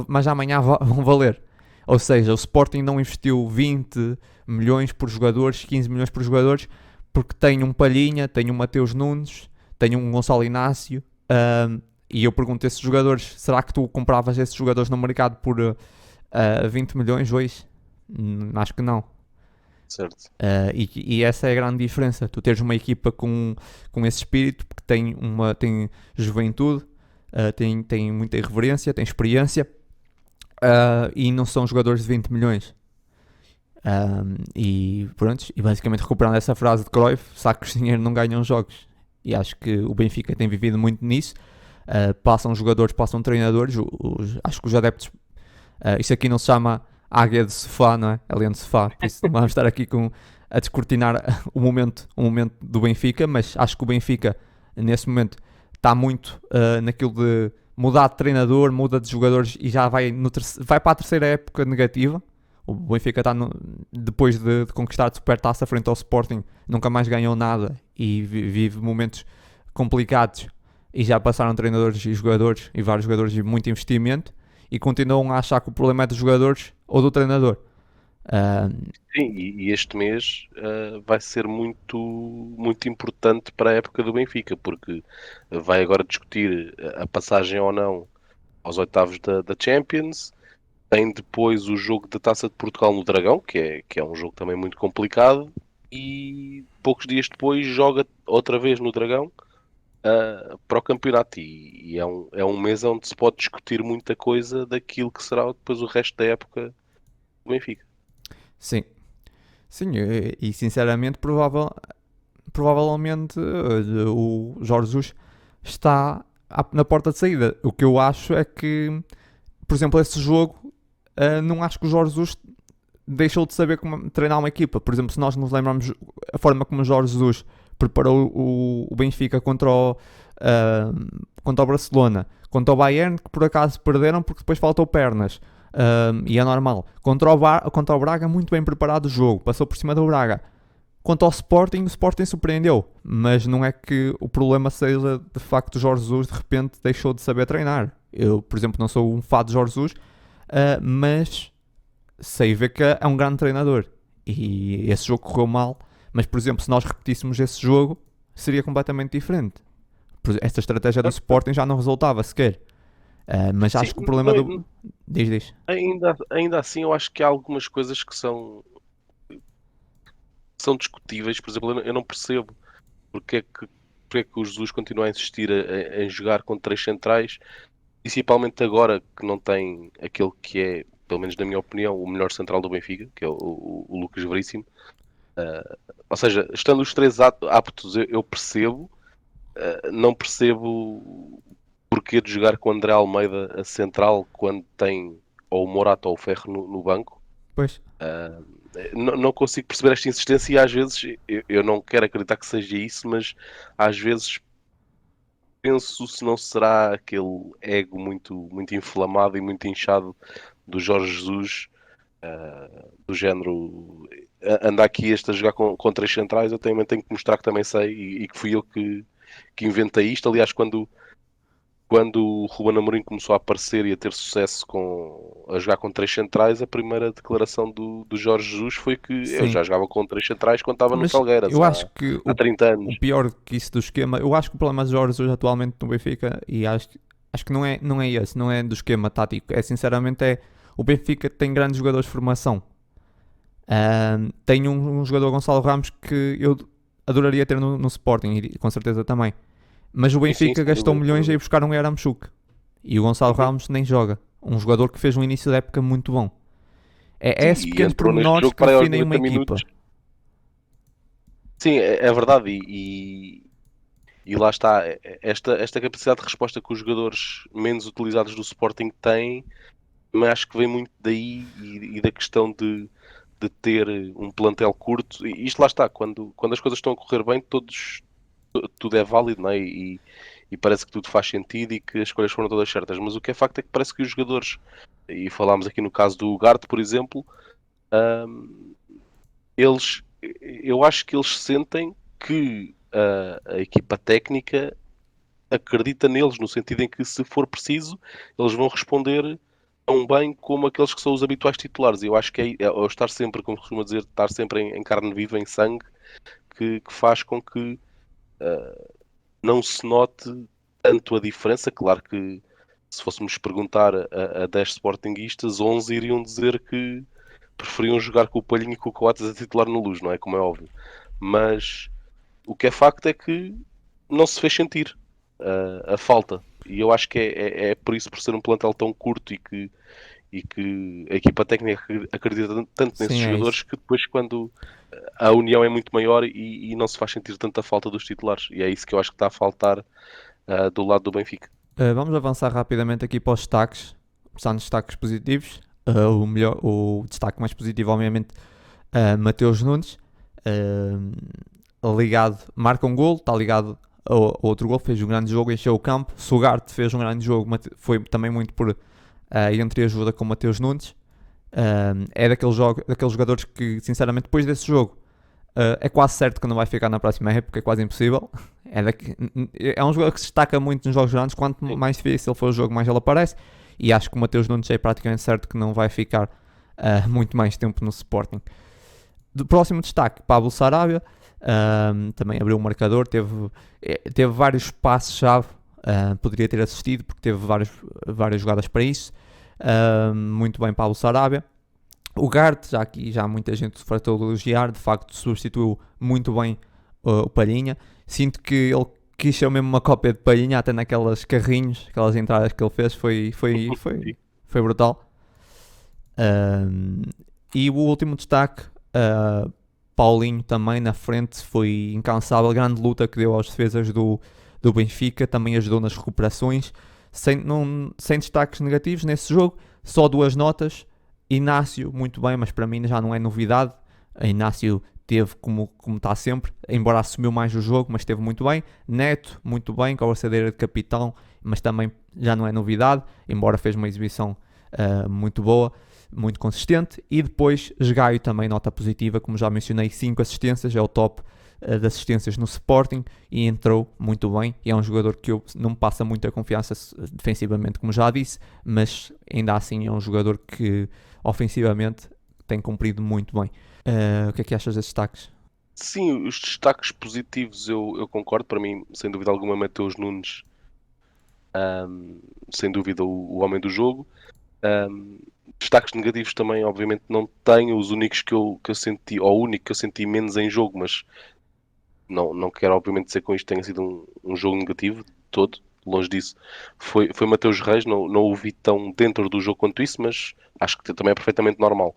mas amanhã vão valer. Ou seja, o Sporting não investiu 20 milhões por jogadores, 15 milhões por jogadores, porque tem um Palhinha, tem um Mateus Nunes, tem um Gonçalo Inácio. E eu pergunto a esses jogadores, será que tu compravas esses jogadores no mercado por 20 milhões hoje? Acho que não. Certo. E essa é a grande diferença. Tu teres uma equipa com esse espírito, porque tem juventude, tem muita irreverência, tem experiência, e não são jogadores de 20 milhões. E pronto, e basicamente recuperando essa frase de Cruyff, sacos de dinheiro não ganham jogos. E acho que o Benfica tem vivido muito nisso. Passam jogadores, passam treinadores. Acho que os adeptos, isto aqui não se chama águia de sofá, não é? Além de sofá, por isso não vamos estar aqui a descortinar o momento do Benfica, mas acho que o Benfica nesse momento está muito naquilo de mudar de treinador, muda de jogadores e já vai para a terceira época negativa. O Benfica está depois de conquistar a Supertaça frente ao Sporting, nunca mais ganhou nada e vive momentos complicados e já passaram treinadores e jogadores e vários jogadores e muito investimento e continuam a achar que o problema é dos jogadores ou do treinador. Ah, Sim, e este mês vai ser muito, muito importante para a época do Benfica, porque vai agora discutir a passagem ou não aos oitavos da Champions. Tem depois o jogo da Taça de Portugal no Dragão, que é um jogo também muito complicado, e poucos dias depois joga outra vez no Dragão para o campeonato. E é um mês onde se pode discutir muita coisa daquilo que será depois o resto da época do Benfica. sim, sim, e sinceramente provavelmente o Jorge Jesus está na porta de saída. O que eu acho é que, por exemplo, esse jogo, não acho que o Jorge Jesus deixou de saber como treinar uma equipa. Por exemplo, se nós nos lembrarmos a forma como o Jorge Jesus preparou o Benfica contra o Barcelona, contra o Bayern, que por acaso perderam porque depois faltou pernas. E é normal. Contra o Braga, muito bem preparado o jogo, passou por cima do Braga. Quanto ao Sporting, o Sporting surpreendeu, mas não é que o problema seja de facto o Jorge Jesus de repente deixou de saber treinar. Eu, por exemplo, não sou um fã de Jorge Jesus, mas sei ver que é um grande treinador. E esse jogo correu mal, mas por exemplo, se nós repetíssemos esse jogo, seria completamente diferente. Esta estratégia do Sporting já não resultava sequer. Mas Sim, acho que o problema do. Diz. ainda assim eu acho que há algumas coisas que são discutíveis. Por exemplo, eu não percebo porque é que o Jesus continua a insistir em jogar com três centrais, principalmente agora que não tem aquele que é, pelo menos na minha opinião, o melhor central do Benfica, que é o Lucas Veríssimo. Ou seja, estando os três aptos, eu percebo. Não percebo porquê de jogar com o André Almeida a central quando tem ou o Morato ou o Ferro no banco. Pois. Não consigo perceber esta insistência e às vezes eu não quero acreditar que seja isso, mas às vezes penso se não será aquele ego muito, muito inflamado e muito inchado do Jorge Jesus, do género anda aqui este a jogar com três centrais, eu também tenho que mostrar que também sei e que fui eu que inventei isto. Aliás, quando o Ruben Amorim começou a aparecer e a ter sucesso a jogar com três centrais, a primeira declaração do Jorge Jesus foi que eu Sim. já jogava com três centrais quando estava no Mas Felgueiras eu acho que há 30 o anos. pior que isso do esquema, eu acho que o problema de Jorge Jesus atualmente no Benfica, e acho que não é esse, não é do esquema tático, é sinceramente o Benfica tem grandes jogadores de formação. Tem um jogador, Gonçalo Ramos, que eu adoraria ter no Sporting, e com certeza também. Mas o Sim, sim, Benfica sem gastou dúvida, sem milhões a ir dúvida. buscar um Yaramchuk. E o Gonçalo Uhum. Ramos nem joga. Um jogador que fez um início de época muito bom. É Sim, esses e pequenos entrou neste pormenores jogo que para aí aos definem uma 90 equipa. minutos. Sim, é verdade. E lá está, esta capacidade de resposta que os jogadores menos utilizados do Sporting têm, mas acho que vem muito daí e da questão de ter um plantel curto. E isto lá está, quando as coisas estão a correr bem, tudo é válido, não é? E parece que tudo faz sentido e que as escolhas foram todas certas. Mas o que é facto é que parece que os jogadores, e falámos aqui no caso do Ugarte, por exemplo, hum, eu acho que eles sentem que a equipa técnica acredita neles, no sentido em que, se for preciso, eles vão responder tão bem como aqueles que são os habituais titulares. Eu acho que é estar sempre, como costuma dizer, estar sempre em carne viva, em sangue, que faz com que não se note tanto a diferença. Claro que, se fôssemos perguntar a 10 sportinguistas, 11 iriam dizer que preferiam jogar com o Palhinho e com o Coates a titular no Luz, não é? Como é óbvio. Mas o que é facto é que não se fez sentir a falta. E eu acho que é por isso, por ser um plantel tão curto e que a equipa técnica acredita tanto nesses Sim, é isso. jogadores, que depois, quando a união é muito maior e não se faz sentir tanta falta dos titulares. E é isso que eu acho que está a faltar do lado do Benfica. Vamos avançar rapidamente aqui para os destaques. Começar nos destaques positivos. O destaque mais positivo, obviamente, Mateus Nunes. Marca um gol, está ligado ao outro gol, fez um grande jogo, encheu o campo. Sugarte fez um grande jogo, foi também muito por entreajuda com Mateus Nunes. É daqueles jogadores que, sinceramente, depois desse jogo, é quase certo que não vai ficar na próxima época, é quase impossível. É um jogador que se destaca muito nos jogos grandes, quanto mais difícil for o jogo, mais ele aparece. E acho que o Mateus Nunes é praticamente certo que não vai ficar muito mais tempo no Sporting. Do próximo destaque, Pablo Sarabia, também abriu o marcador, teve vários passos-chave, poderia ter assistido porque teve várias jogadas para isso. Muito bem, Pablo Sarabia. O Gart, já muita gente se fartou de elogiar, de facto substituiu muito bem o Palhinha. Sinto que ele quis ser mesmo uma cópia de Palhinha, até naquelas carrinhos, aquelas entradas que ele fez, foi brutal. E o último destaque, Paulinho também na frente, foi incansável, grande luta que deu aos defesas do Benfica, também ajudou nas recuperações, sem destaques negativos nesse jogo, só 2 notas. Inácio, muito bem, mas para mim já não é novidade. Inácio teve como está sempre, embora assumiu mais o jogo, mas esteve muito bem. Neto, muito bem, com a braçadeira de capitão, mas também já não é novidade, embora fez uma exibição muito boa, muito consistente. E depois, Gaio também nota positiva, como já mencionei, 5 assistências, é o top de assistências no Sporting e entrou muito bem. E é um jogador que não me passa muita confiança defensivamente, como já disse, mas ainda assim é um jogador que ofensivamente tem cumprido muito bem. O que é que achas desses destaques? Sim, os destaques positivos eu concordo. Para mim, sem dúvida alguma, Mateus Nunes, sem dúvida, o homem do jogo. Destaques negativos também, obviamente, não tenho. Os únicos que eu senti, ou o único que eu senti menos em jogo, mas não quero, obviamente, dizer com isto que tenha sido um jogo negativo de todo. Longe disso. Foi Mateus Reis, não o vi tão dentro do jogo quanto isso, mas acho que também é perfeitamente normal.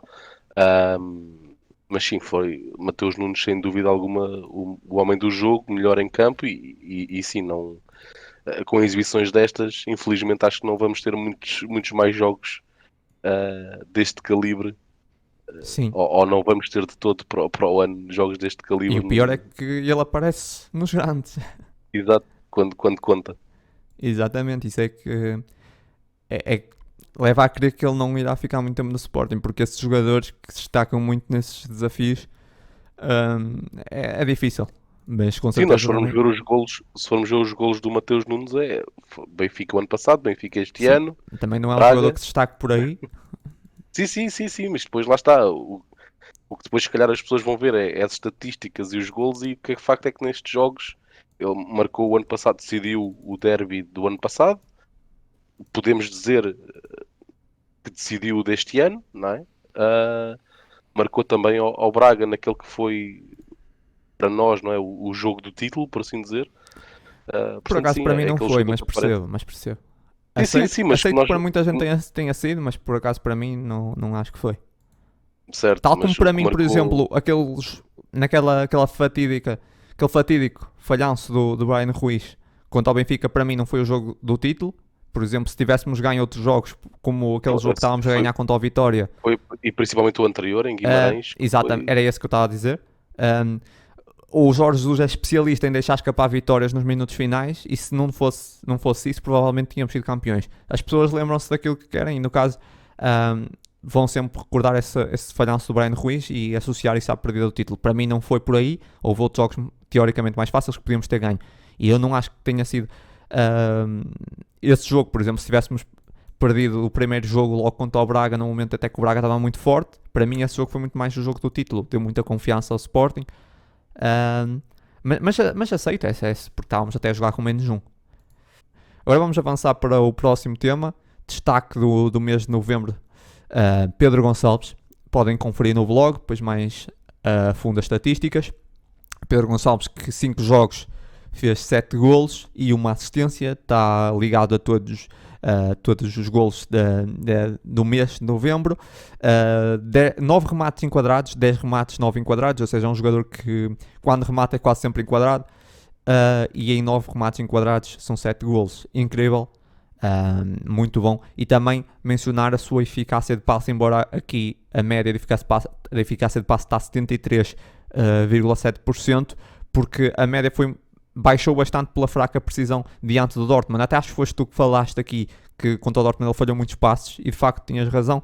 Mas sim, foi Mateus Nunes, sem dúvida alguma, o homem do jogo, melhor em campo e sim, não, com exibições destas, infelizmente acho que não vamos ter muitos mais jogos deste calibre, Sim. ou não vamos ter de todo para o ano jogos deste calibre. E o pior é que ele aparece nos grandes. Exato, quando conta. Exatamente, isso é que leva a crer que ele não irá ficar muito tempo no Sporting, porque esses jogadores que se destacam muito nesses desafios é difícil. Mas com Sim, nós certeza formos também. ver os golos, se formos ver os golos do Mateus Nunes, é Benfica o ano passado, Benfica este Sim, ano, também não é um jogador Braga. que se destaque por aí. Sim, mas depois lá está. O que depois se calhar as pessoas vão ver é as estatísticas e os golos, e o que é facto é que nestes jogos ele marcou o ano passado, decidiu o derby do ano passado. Podemos dizer que decidiu o deste ano, não é? Marcou também ao Braga naquele que foi para nós, não é? O jogo do título, por assim dizer. Por Portanto, acaso sim, para mim é não aquele foi, jogador mas que aparece. percebo. Sim, mas Aceito nós. que para muita gente tenha sido, mas por acaso para mim não acho que foi. Certo, Tal como mas o para que mim, por marcou. exemplo, aquele fatídico falhanço do Brian Ruiz contra o Benfica, para mim não foi o jogo do título. Por exemplo, se tivéssemos ganho outros jogos, como aquele jogo que estávamos a ganhar contra o Vitória, E principalmente o anterior, em Guimarães, que exatamente, foi. era esse que eu estava a dizer. O Jorge Jesus é especialista em deixar escapar vitórias nos minutos finais, e se não fosse isso, provavelmente tínhamos sido campeões. As pessoas lembram-se daquilo que querem, e no caso vão sempre recordar esse falhanço do Brian Ruiz e associar isso à perdida do título. Para mim não foi por aí, houve outros jogos teoricamente mais fáceis que podíamos ter ganho, e eu não acho que tenha sido esse jogo. Por exemplo, se tivéssemos perdido o primeiro jogo logo contra o Braga, no momento até que o Braga estava muito forte, para mim esse jogo foi muito mais o jogo do título, deu muita confiança ao Sporting. Mas aceito esse, porque estávamos até a jogar com menos um. Agora vamos avançar para o próximo tema. Destaque do mês de novembro, Pedro Gonçalves. Podem conferir no blog, depois mais a fundo as estatísticas. Pedro Gonçalves, que 5 jogos fez 7 golos e uma assistência, está ligado a todos os golos do mês de novembro. 9 remates enquadrados, 10 remates, 9 enquadrados, ou seja, é um jogador que quando remata é quase sempre enquadrado. E em 9 remates enquadrados são 7 golos. Incrível. Muito bom. E também mencionar a sua eficácia de passe, embora aqui a média de eficácia de passe está a 73,7%, porque a média baixou bastante pela fraca precisão diante do Dortmund. Até acho que foste tu que falaste aqui que contra o Dortmund ele falhou muitos passes, e de facto tinhas razão.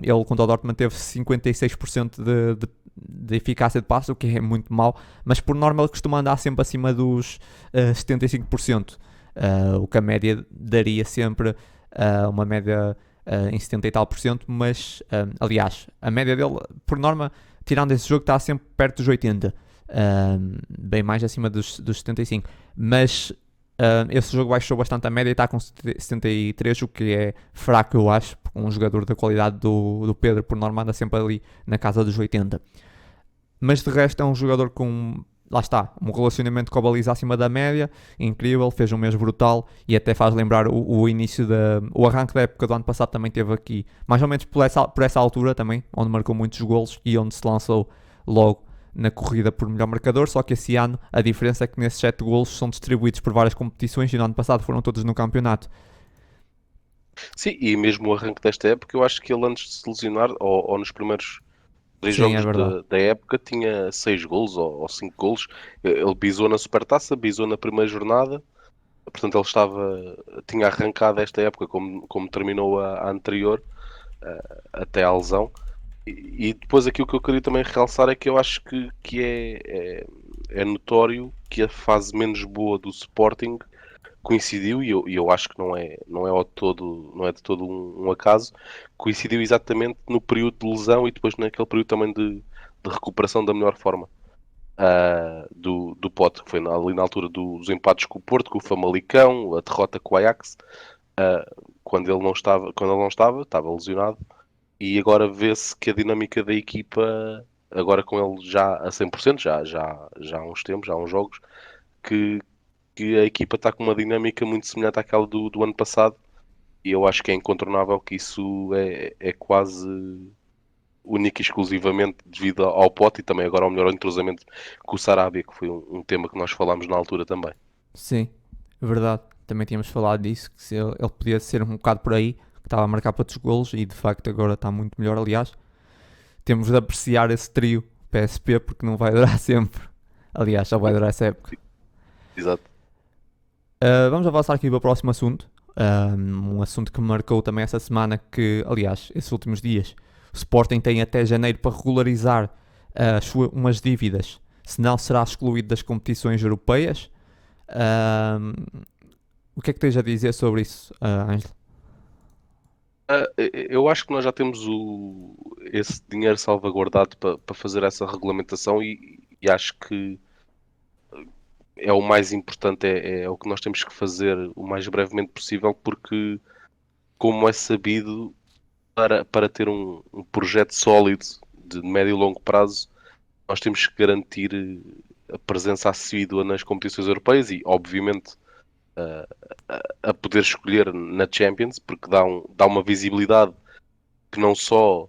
Ele contra o Dortmund teve 56% de eficácia de passe, o que é muito mau, mas por norma ele costuma andar sempre acima dos 75%. O que a média daria sempre uma média em 70 e tal por cento, mas aliás, a média dele, por norma, tirando esse jogo, está sempre perto dos 80, bem mais acima dos 75, mas esse jogo baixou bastante a média e está com 73, o que é fraco, eu acho, porque um jogador da qualidade do Pedro, por norma, anda sempre ali na casa dos 80. Mas de resto é um jogador com, lá está, um relacionamento com a baliza acima da média, incrível, fez um mês brutal e até faz lembrar o início o arranque da época do ano passado. Também teve aqui, mais ou menos por essa altura também, onde marcou muitos golos e onde se lançou logo na corrida por melhor marcador, só que esse ano a diferença é que nesses 7 golos são distribuídos por várias competições e no ano passado foram todos no campeonato. Sim, e mesmo o arranque desta época, eu acho que ele antes de se lesionar, ou nos primeiros três Sim, é jogos verdade. da época, tinha 6 golos ou 5 golos. Ele bisou na Supertaça, bisou na primeira jornada, portanto ele tinha arrancado esta época como terminou a anterior, até à lesão. E depois aqui o que eu queria também realçar é que eu acho que é notório que a fase menos boa do Sporting coincidiu, e eu acho que não é de todo um acaso, coincidiu exatamente no período de lesão e depois naquele período também de recuperação da melhor forma do Pote, que foi ali na altura dos empates com o Porto, com o Famalicão, a derrota com o Ajax, quando ele não estava lesionado, e agora vê-se que a dinâmica da equipa, agora com ele já a 100%, já há uns tempos, já há uns jogos, que, que a equipa está com uma dinâmica muito semelhante àquela do ano passado, e eu acho que é incontornável que isso é quase única e exclusivamente devido ao Pote e também agora ao melhor entrosamento com o Sarabia, que foi um tema que nós falámos na altura também. Sim, verdade. Também tínhamos falado disso, que se ele podia ser um bocado por aí, que estava a marcar para outros golos e de facto agora está muito melhor. Aliás, temos de apreciar esse trio PSP porque não vai durar sempre. Aliás, só vai durar essa época. Exato. Vamos avançar aqui para o próximo assunto. Um assunto que me marcou também essa semana, que aliás, esses últimos dias, o Sporting tem até janeiro para regularizar umas dívidas, senão será excluído das competições europeias. Ahm, o que é que tens a dizer sobre isso, Ângelo? Eu acho que nós já temos esse dinheiro salvaguardado para fazer essa regulamentação e acho que é o mais importante, é o que nós temos que fazer o mais brevemente possível, porque, como é sabido, para ter um projeto sólido de médio e longo prazo, nós temos que garantir a presença assídua nas competições europeias e, obviamente, a poder escolher na Champions, porque dá uma visibilidade que não só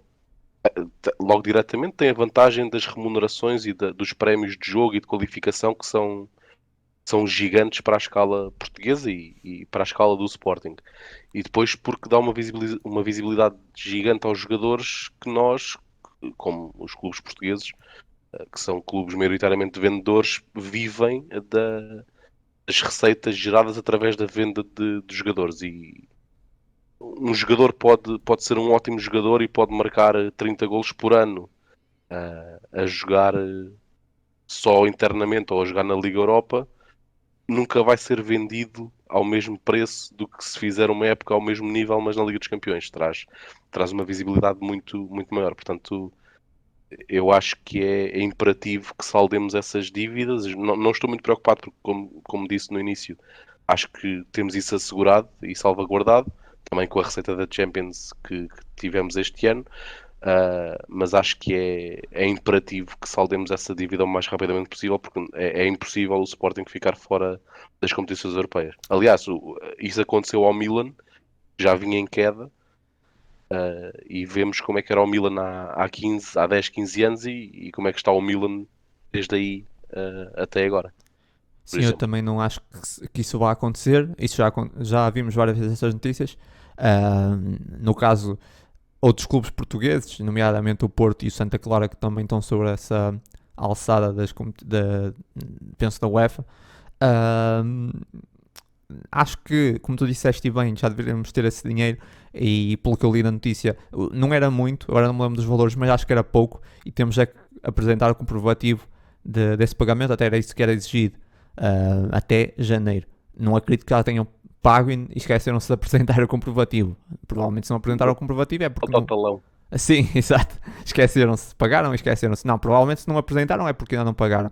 logo diretamente tem a vantagem das remunerações e dos prémios de jogo e de qualificação que são gigantes para a escala portuguesa e para a escala do Sporting. E depois porque dá uma visibilidade gigante aos jogadores que nós, como os clubes portugueses, que são clubes maioritariamente vendedores, vivem das receitas geradas através da venda de jogadores. E um jogador pode ser um ótimo jogador e pode marcar 30 golos por ano a jogar só internamente ou a jogar na Liga Europa, nunca vai ser vendido ao mesmo preço do que se fizer uma época ao mesmo nível, mas na Liga dos Campeões. Traz uma visibilidade muito, muito maior. Portanto, eu acho que é imperativo que saldemos essas dívidas. Não estou muito preocupado, porque, como disse no início, acho que temos isso assegurado e salvaguardado, também com a receita da Champions que tivemos este ano. Mas acho que é imperativo que saldemos essa dívida o mais rapidamente possível, porque é impossível o Sporting ficar fora das competições europeias. Aliás, isso aconteceu ao Milan, já vinha em queda, e vemos como é que era o Milan há 10, 15 anos e como é que está o Milan desde aí até agora. Sim, eu exemplo. também não acho que isso vá acontecer. Isso já vimos várias vezes essas notícias. Ah, no caso, outros clubes portugueses, nomeadamente o Porto e o Santa Clara, que também estão sobre essa alçada penso da UEFA. Ah, acho que, como tu disseste e bem, já deveríamos ter esse dinheiro. E pelo que eu li na notícia, não era muito, agora não me lembro dos valores, mas acho que era pouco. E temos é que apresentar o comprovativo desse pagamento, até era isso que era exigido, até janeiro. Não acredito que já tenham pago e esqueceram-se de apresentar o comprovativo. Provavelmente se não apresentaram o comprovativo é porque Falta o não. talão. Sim, exato. Esqueceram-se. Pagaram, esqueceram-se. Não, provavelmente se não apresentaram é porque ainda não pagaram.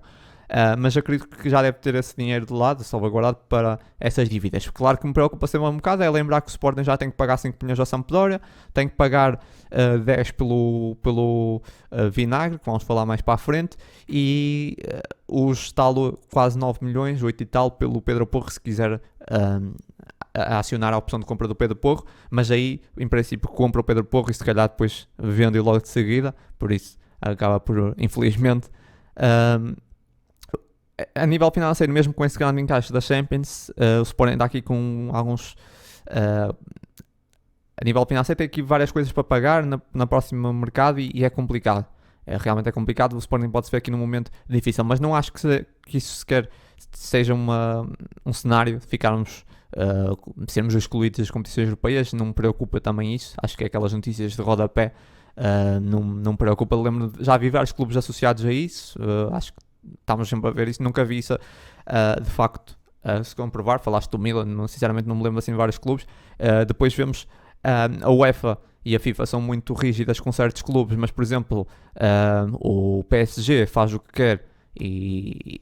Mas acredito que já deve ter esse dinheiro de lado, salvaguardado para essas dívidas. Claro que me preocupa sempre um bocado é lembrar que o Sporting já tem que pagar 5 milhões à Sampdoria, tem que pagar 10 pelo Vinagre, que vamos falar mais para a frente, e os tal quase 9 milhões, 8 e tal, pelo Pedro Porro, se quiser a acionar a opção de compra do Pedro Porro, mas aí, em princípio, compra o Pedro Porro e se calhar depois vende logo de seguida, por isso acaba por, infelizmente, a nível financeiro, mesmo com esse grande encaixe da Champions, o Sporting está aqui com alguns... a nível financeiro tem aqui várias coisas para pagar na próxima mercado e é complicado. Realmente é complicado, o Sporting pode se ver aqui num momento difícil, mas não acho que isso sequer seja um cenário de ficarmos... sermos excluídos das competições europeias, não me preocupa também isso. Acho que é aquelas notícias de rodapé, não me preocupa. Já vi vários clubes associados a isso, acho que estamos sempre a ver isso, nunca vi isso de facto se comprovar. Falaste do Milan, sinceramente não me lembro assim de vários clubes. Depois vemos a UEFA e a FIFA são muito rígidas com certos clubes, mas por exemplo o PSG faz o que quer e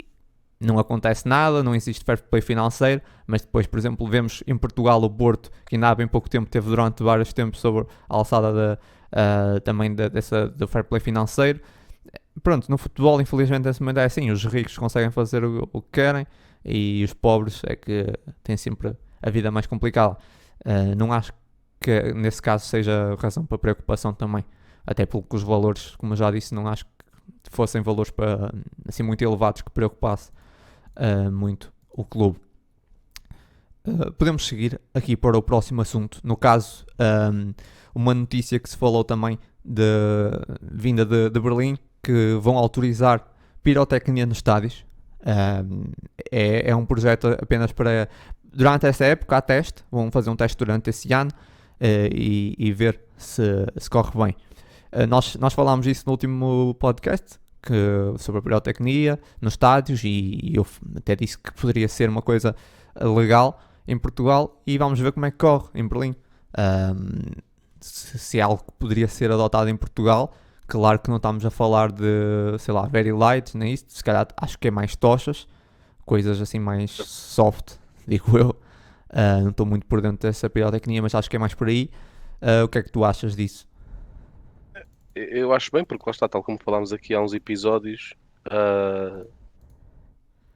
não acontece nada, não existe fair play financeiro. Mas depois, por exemplo, vemos em Portugal o Porto, que ainda há bem pouco tempo teve durante vários tempos sobre a alçada também do fair play financeiro. Pronto, no futebol infelizmente esse momento é assim, os ricos conseguem fazer o que querem e os pobres é que têm sempre a vida mais complicada. Não acho que nesse caso seja razão para preocupação também, até porque os valores, como eu já disse, não acho que fossem valores assim muito elevados que preocupasse muito o clube. Podemos seguir aqui para o próximo assunto. No caso, uma notícia que se falou também vinda de Berlim, que vão autorizar pirotecnia nos estádios. É um projeto apenas para... Durante essa época há teste, vão fazer um teste durante esse ano e ver se corre bem. Nós falámos isso no último podcast, sobre a pirotecnia nos estádios, e eu até disse que poderia ser uma coisa legal em Portugal, e vamos ver como é que corre em Berlim. Se é algo que poderia ser adotado em Portugal. Claro que não estamos a falar de, sei lá, very light, nem isso. Se calhar acho que é mais tochas, coisas assim mais soft, digo eu. Não estou muito por dentro dessa pirotecnia, mas acho que é mais por aí. O que é que tu achas disso? Eu acho bem, porque lá está, tal como falámos aqui há uns episódios,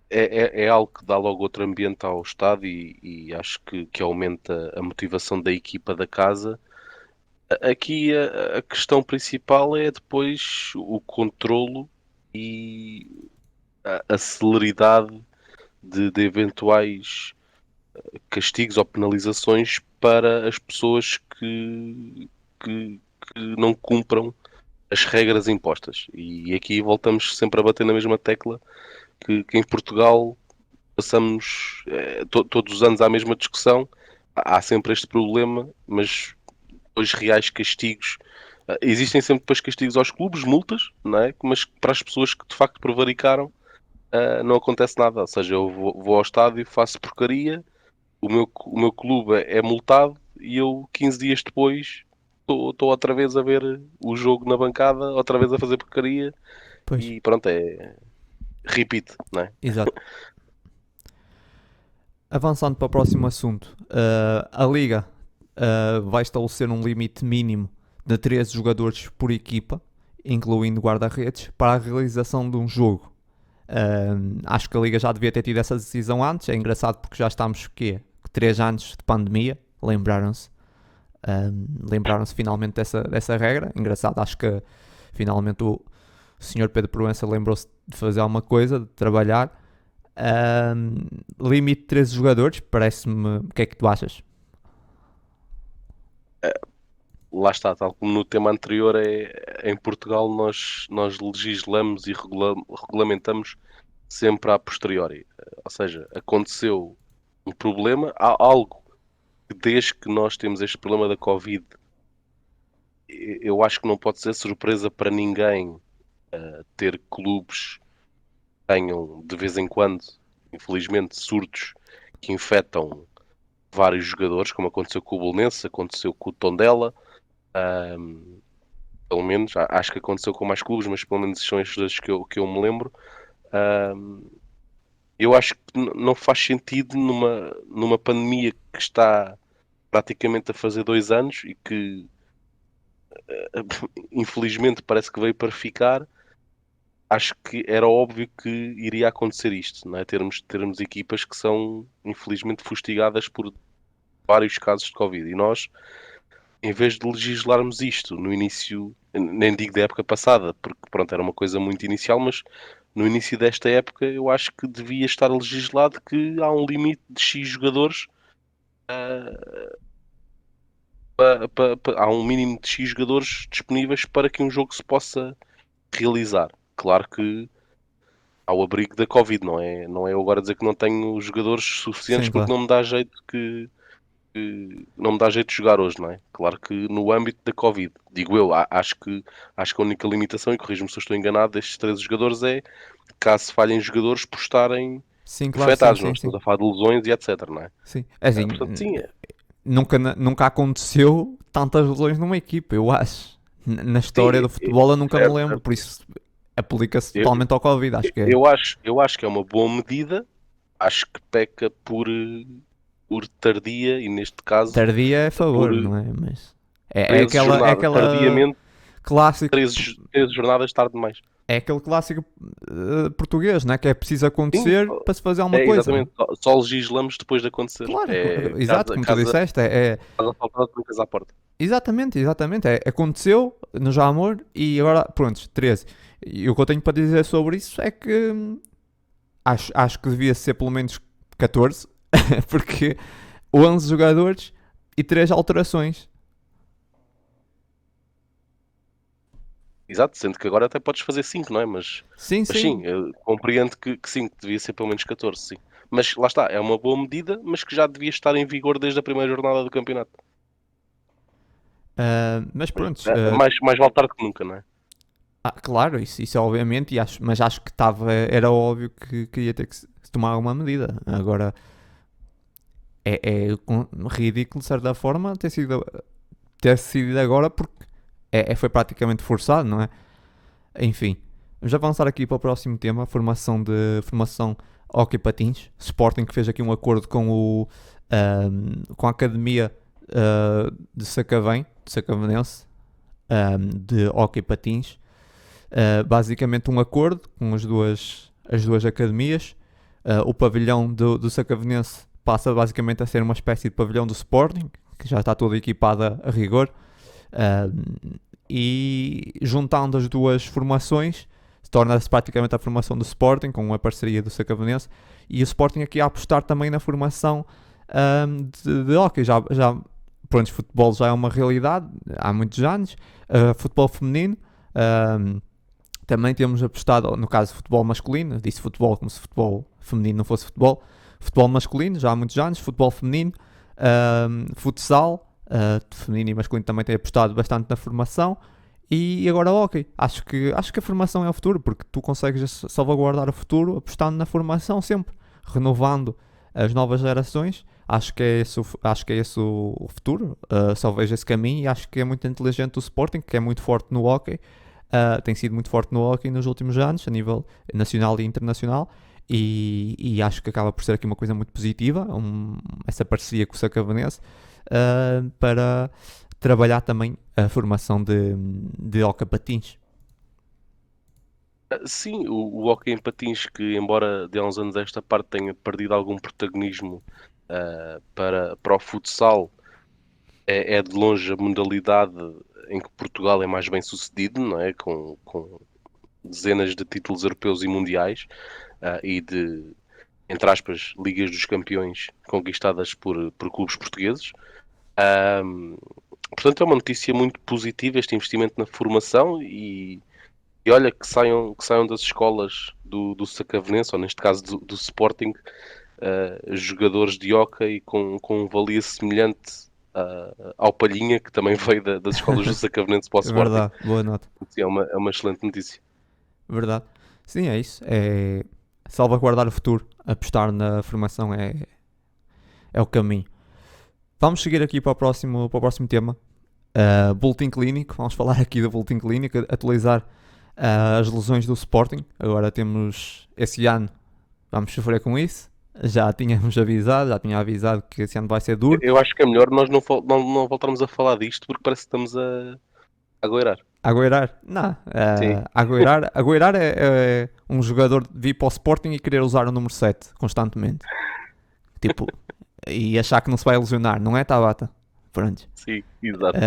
é algo que dá logo outro ambiente ao estádio e acho que aumenta a motivação da equipa da casa. Aqui a questão principal é depois o controlo e a celeridade de eventuais castigos ou penalizações para as pessoas que não cumpram as regras impostas. E aqui voltamos sempre a bater na mesma tecla que em Portugal passamos todos os anos à mesma discussão. Há sempre este problema, mas os reais castigos, existem sempre depois castigos aos clubes, multas, não é? Mas para as pessoas que de facto prevaricaram, não acontece nada. Ou seja, eu vou ao estádio, faço porcaria, o meu clube é multado e eu 15 dias depois estou outra vez a ver o jogo na bancada, outra vez a fazer porcaria. Pois, E pronto, é repeat, não é? exato. Avançando para o próximo assunto, a Liga vai estabelecer um limite mínimo de 13 jogadores por equipa, incluindo guarda-redes, para a realização de um jogo. Acho que a Liga já devia ter tido essa decisão antes. É engraçado porque já estamos 3 anos de pandemia, lembraram-se finalmente dessa regra. Engraçado, acho que finalmente o Sr. Pedro Proença lembrou-se de fazer alguma coisa, de trabalhar. Limite de 13 jogadores, parece-me. O que é que tu achas? Lá está, tal como no tema anterior, em Portugal nós legislamos e regulamentamos sempre a posteriori. Ou seja, aconteceu um problema, há algo que desde que nós temos este problema da Covid, eu acho que não pode ser surpresa para ninguém ter clubes que tenham de vez em quando, infelizmente, surtos que infectam vários jogadores, como aconteceu com o Bolonense, aconteceu com o Tondela, pelo menos, acho que aconteceu com mais clubes, mas pelo menos são estes dois que eu me lembro. Ahm, eu acho que não faz sentido numa pandemia que está praticamente a fazer 2 anos e que infelizmente parece que veio para ficar. Acho que era óbvio que iria acontecer isto, não é? Termos equipas que são infelizmente fustigadas por vários casos de Covid. E nós, em vez de legislarmos isto no início, nem digo da época passada, porque pronto, era uma coisa muito inicial, mas no início desta época eu acho que devia estar legislado que há um limite de X jogadores, há um mínimo de X jogadores disponíveis para que um jogo se possa realizar. Claro que ao abrigo da Covid, não é eu agora dizer que não tenho jogadores suficientes Sim, porque claro. não me dá jeito que não me dá jeito de jogar hoje, não é? Claro que no âmbito da Covid, digo eu, acho que a única limitação, e corrijo-me se eu estou enganado, destes 13 jogadores é caso falhem jogadores por estarem Sim, claro, sim, infectados, não sim, sim. estamos a falar de lesões e etc, não é? Sim. É assim, Portanto, sim, nunca aconteceu tantas lesões numa equipa, eu acho. Na história sim, do futebol eu nunca me certo, lembro, por certo. isso aplica-se Eu, totalmente ao Covid, acho que é. eu acho que é uma boa medida, acho que peca por tardia e neste caso Tardia é a por favor, não é? Mas é 13 aquela, é jornadas, aquela tardiamente clássico, 13 jornadas tarde demais. é aquele clássico português, não é? Que é preciso Sim, acontecer para se fazer alguma é coisa, não é? exatamente, só legislamos depois de acontecer. Claro, É exato, casa, como tu casa, disseste, casa faltada, trancas à porta. exatamente, aconteceu no Jamor e agora, pronto, 13. E o que eu tenho para dizer sobre isso é que acho que devia ser pelo menos 14, porque 11 jogadores e 3 alterações. Exato, sendo que agora até podes fazer 5, não é? Sim, Mas sim, sim. eu compreendo que sim, que devia ser pelo menos 14, sim. Mas lá está, é uma boa medida, mas que já devia estar em vigor desde a primeira jornada do campeonato. Mas Mas, pronto, mais vale tarde que nunca, não é? claro, isso é obviamente, mas acho que era óbvio que ia ter que se tomar alguma medida. Agora é ridículo de certa forma ter sido agora porque foi praticamente forçado, não é? Enfim, vamos avançar aqui para o próximo tema, formação Hockey Patins. Sporting que fez aqui um acordo com a Academia de Sacavém, de Sacavenense, de Hockey Patins. Basicamente um acordo com as duas academias. O pavilhão do Sacavenense passa basicamente a ser uma espécie de pavilhão do Sporting, que já está todo equipado a rigor. E juntando as duas formações, torna-se praticamente a formação do Sporting, com a parceria do Sacavenense, e o Sporting aqui a apostar também na formação de hockey. Pronto, futebol já é uma realidade há muitos anos, futebol feminino, também temos apostado, no caso, futebol masculino, disse futebol como se futebol feminino não fosse futebol masculino, já há muitos anos, futebol feminino, futsal, feminino e masculino também tem apostado bastante na formação, e agora ok, acho que a formação é o futuro, porque tu consegues salvaguardar o futuro apostando na formação sempre, renovando as novas gerações. Acho que é esse o futuro, só vejo esse caminho e acho que é muito inteligente o Sporting, que é muito forte no hockey. Tem sido muito forte no hockey nos últimos anos, a nível nacional e internacional, e acho que acaba por ser aqui uma coisa muito positiva, essa parceria com o Sacavenense, para trabalhar também a formação de hockey patins. Sim, o hóquei em patins, que embora de há uns anos esta parte tenha perdido algum protagonismo para o futsal, é de longe a modalidade em que Portugal é mais bem sucedido, não é? Com dezenas de títulos europeus e mundiais, e de entre aspas, Ligas dos Campeões conquistadas por clubes portugueses. Ahm, Portanto, é uma notícia muito positiva este investimento na formação e olha que saiam das escolas do Sacavenense, ou neste caso do Sporting, jogadores de hóquei com valia semelhante ao Palhinha, que também veio das escolas do Sacavenense para o É Sporting. verdade, boa nota. Sim, é uma excelente notícia. Verdade. Sim, é isso. É salvaguardar o futuro. Apostar na formação é o caminho. Vamos seguir aqui para o próximo tema. Boletim clínico. Vamos falar aqui do boletim clínico. Atualizar as lesões do Sporting. Agora temos esse ano. Vamos sofrer com isso. Já tínhamos avisado, já tinha avisado que esse ano vai ser duro. Eu acho que é melhor nós não voltarmos a falar disto porque parece que estamos a goirar. Agüerar? Não. Sim. Agüerar é um jogador de vir para o Sporting e querer usar o número 7 constantemente. Tipo, e achar que não se vai lesionar, não é, Tabata? Pronto. Sim, exato.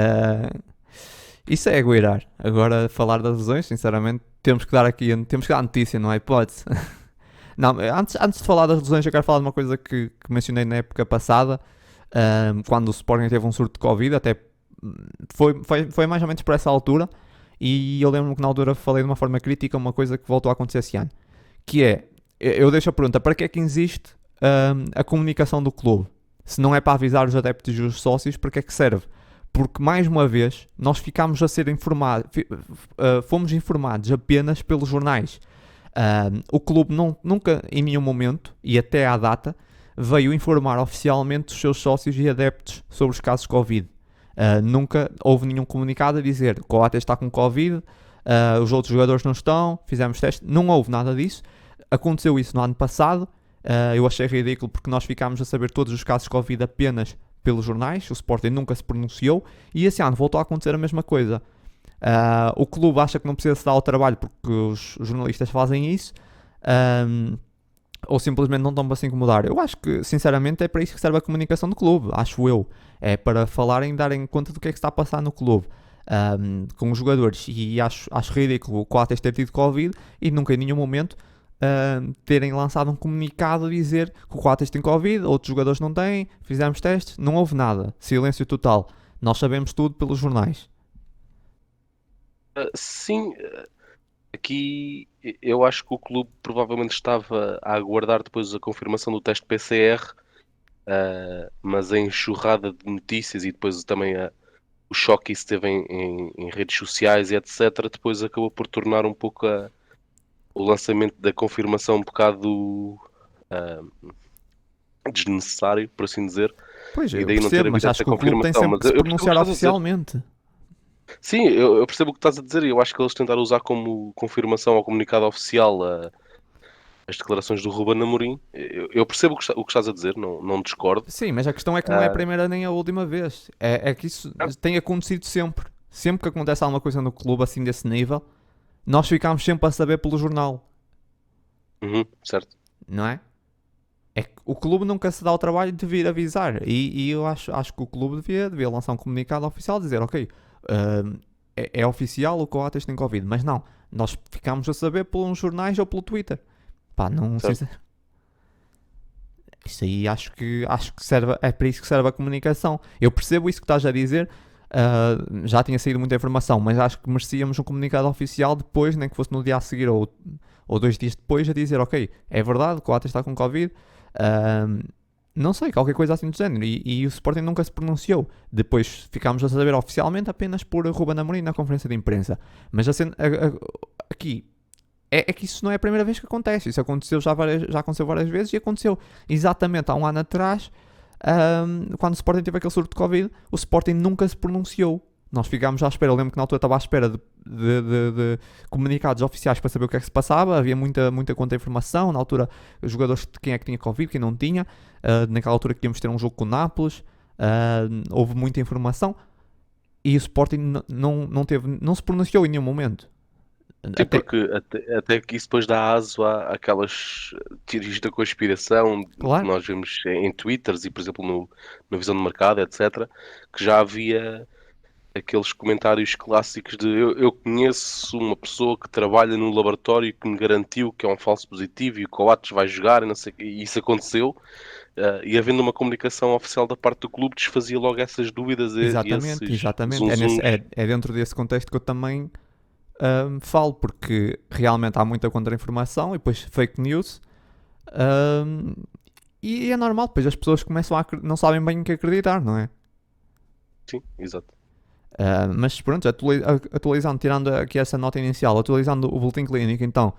Isso é agüerar. Agora, falar das lesões, sinceramente, temos que dar notícia, não há hipótese. Não, antes de falar das lesões, eu quero falar de uma coisa que mencionei na época passada, quando o Sporting teve um surto de Covid, até foi mais ou menos por essa altura, e eu lembro-me que na altura falei de uma forma crítica uma coisa que voltou a acontecer esse ano, que é, eu deixo a pergunta, para que é que existe a comunicação do clube? Se não é para avisar os adeptos e os sócios, para que é que serve? Porque, mais uma vez, nós ficámos a ser informados, fomos informados apenas pelos jornais. O clube nunca, em nenhum momento, e até à data, veio informar oficialmente os seus sócios e adeptos sobre os casos de Covid. Nunca houve nenhum comunicado a dizer que o Coates está com Covid, os outros jogadores não estão, fizemos teste. Não houve nada disso. Aconteceu isso no ano passado. Eu achei ridículo porque nós ficámos a saber todos os casos de Covid apenas pelos jornais. O Sporting nunca se pronunciou. E esse ano voltou a acontecer a mesma coisa. O clube acha que não precisa se dar ao trabalho porque os jornalistas fazem isso, ou simplesmente não estão para se incomodar. Eu acho que, sinceramente, é para isso que serve a comunicação do clube, acho eu. É para falarem e darem conta do que é que está a passar no clube, com os jogadores. E acho ridículo o Coates ter tido Covid e nunca em nenhum momento terem lançado um comunicado a dizer que o Coates tem Covid, outros jogadores não têm, fizemos testes, não houve nada, silêncio total. Nós sabemos tudo pelos jornais. Sim, aqui eu acho que o clube provavelmente estava a aguardar depois a confirmação do teste PCR, mas a enxurrada de notícias e depois também o choque que isso teve em redes sociais e etc. Depois acabou por tornar um pouco o lançamento da confirmação um bocado desnecessário, por assim dizer, Pois, e eu daí não ter percebo, mas havido acho essa que o clube tem confirmação. sempre Mas que se eu percebo o que pronunciar estás a dizer. oficialmente. Sim, eu percebo o que estás a dizer e eu acho que eles tentaram usar como confirmação ao comunicado oficial as declarações do Ruben Amorim. Eu percebo o que estás a dizer, não discordo. Sim, mas a questão é que não é a Ah, primeira nem a última vez. É que isso tem acontecido sempre. Sempre que acontece alguma coisa no clube assim desse nível, nós ficamos sempre a saber pelo jornal, certo. não é? É que o clube nunca se dá o trabalho de vir avisar. E eu acho que o clube devia lançar um comunicado oficial, dizer, ok, é oficial o Coates tem Covid, mas não, nós ficamos a saber pelos jornais ou pelo Twitter. Pá, não sei Certo. se... Isso aí acho que serve, é para isso que serve a comunicação. Eu percebo isso que estás a dizer, já tinha saído muita informação, mas acho que merecíamos um comunicado oficial depois, nem que fosse no dia a seguir ou 2 dias depois, a dizer, ok, é verdade, o Coates está com Covid, não sei, qualquer coisa assim do género. E o Sporting nunca se pronunciou. Depois ficámos a saber oficialmente apenas por Ruben Amorim na conferência de imprensa. Mas aqui é que isso não é a primeira vez que acontece. Isso aconteceu já aconteceu várias vezes e aconteceu exatamente há um ano atrás, quando o Sporting teve aquele surto de Covid. O Sporting nunca se pronunciou. Nós ficámos à espera. Eu lembro que na altura estava à espera de comunicados oficiais para saber o que é que se passava. Havia muita contra-informação. Na altura, os jogadores de quem é que tinha Covid, quem não tinha. Naquela altura que íamos ter um jogo com o Nápoles. Houve muita informação. E o Sporting não se pronunciou em nenhum momento. Sim, Até, porque até que isso depois dá aso àquelas teorias da conspiração que claro. nós vemos em Twitters e, por exemplo, no Visão do Mercado, etc., que já havia aqueles comentários clássicos de eu conheço uma pessoa que trabalha num laboratório que me garantiu que é um falso positivo e o Coates vai jogar e não sei o quê. E isso aconteceu. E havendo uma comunicação oficial da parte do clube, desfazia logo essas dúvidas e Exatamente, esses exatamente. zunzuns. É dentro desse contexto que eu também falo, porque realmente há muita contra-informação e depois fake news. ahm, e é normal, depois as pessoas começam não sabem bem o que acreditar, não é? Sim, exato. Mas pronto, atualizando, tirando aqui essa nota inicial, atualizando o boletim clínico, então,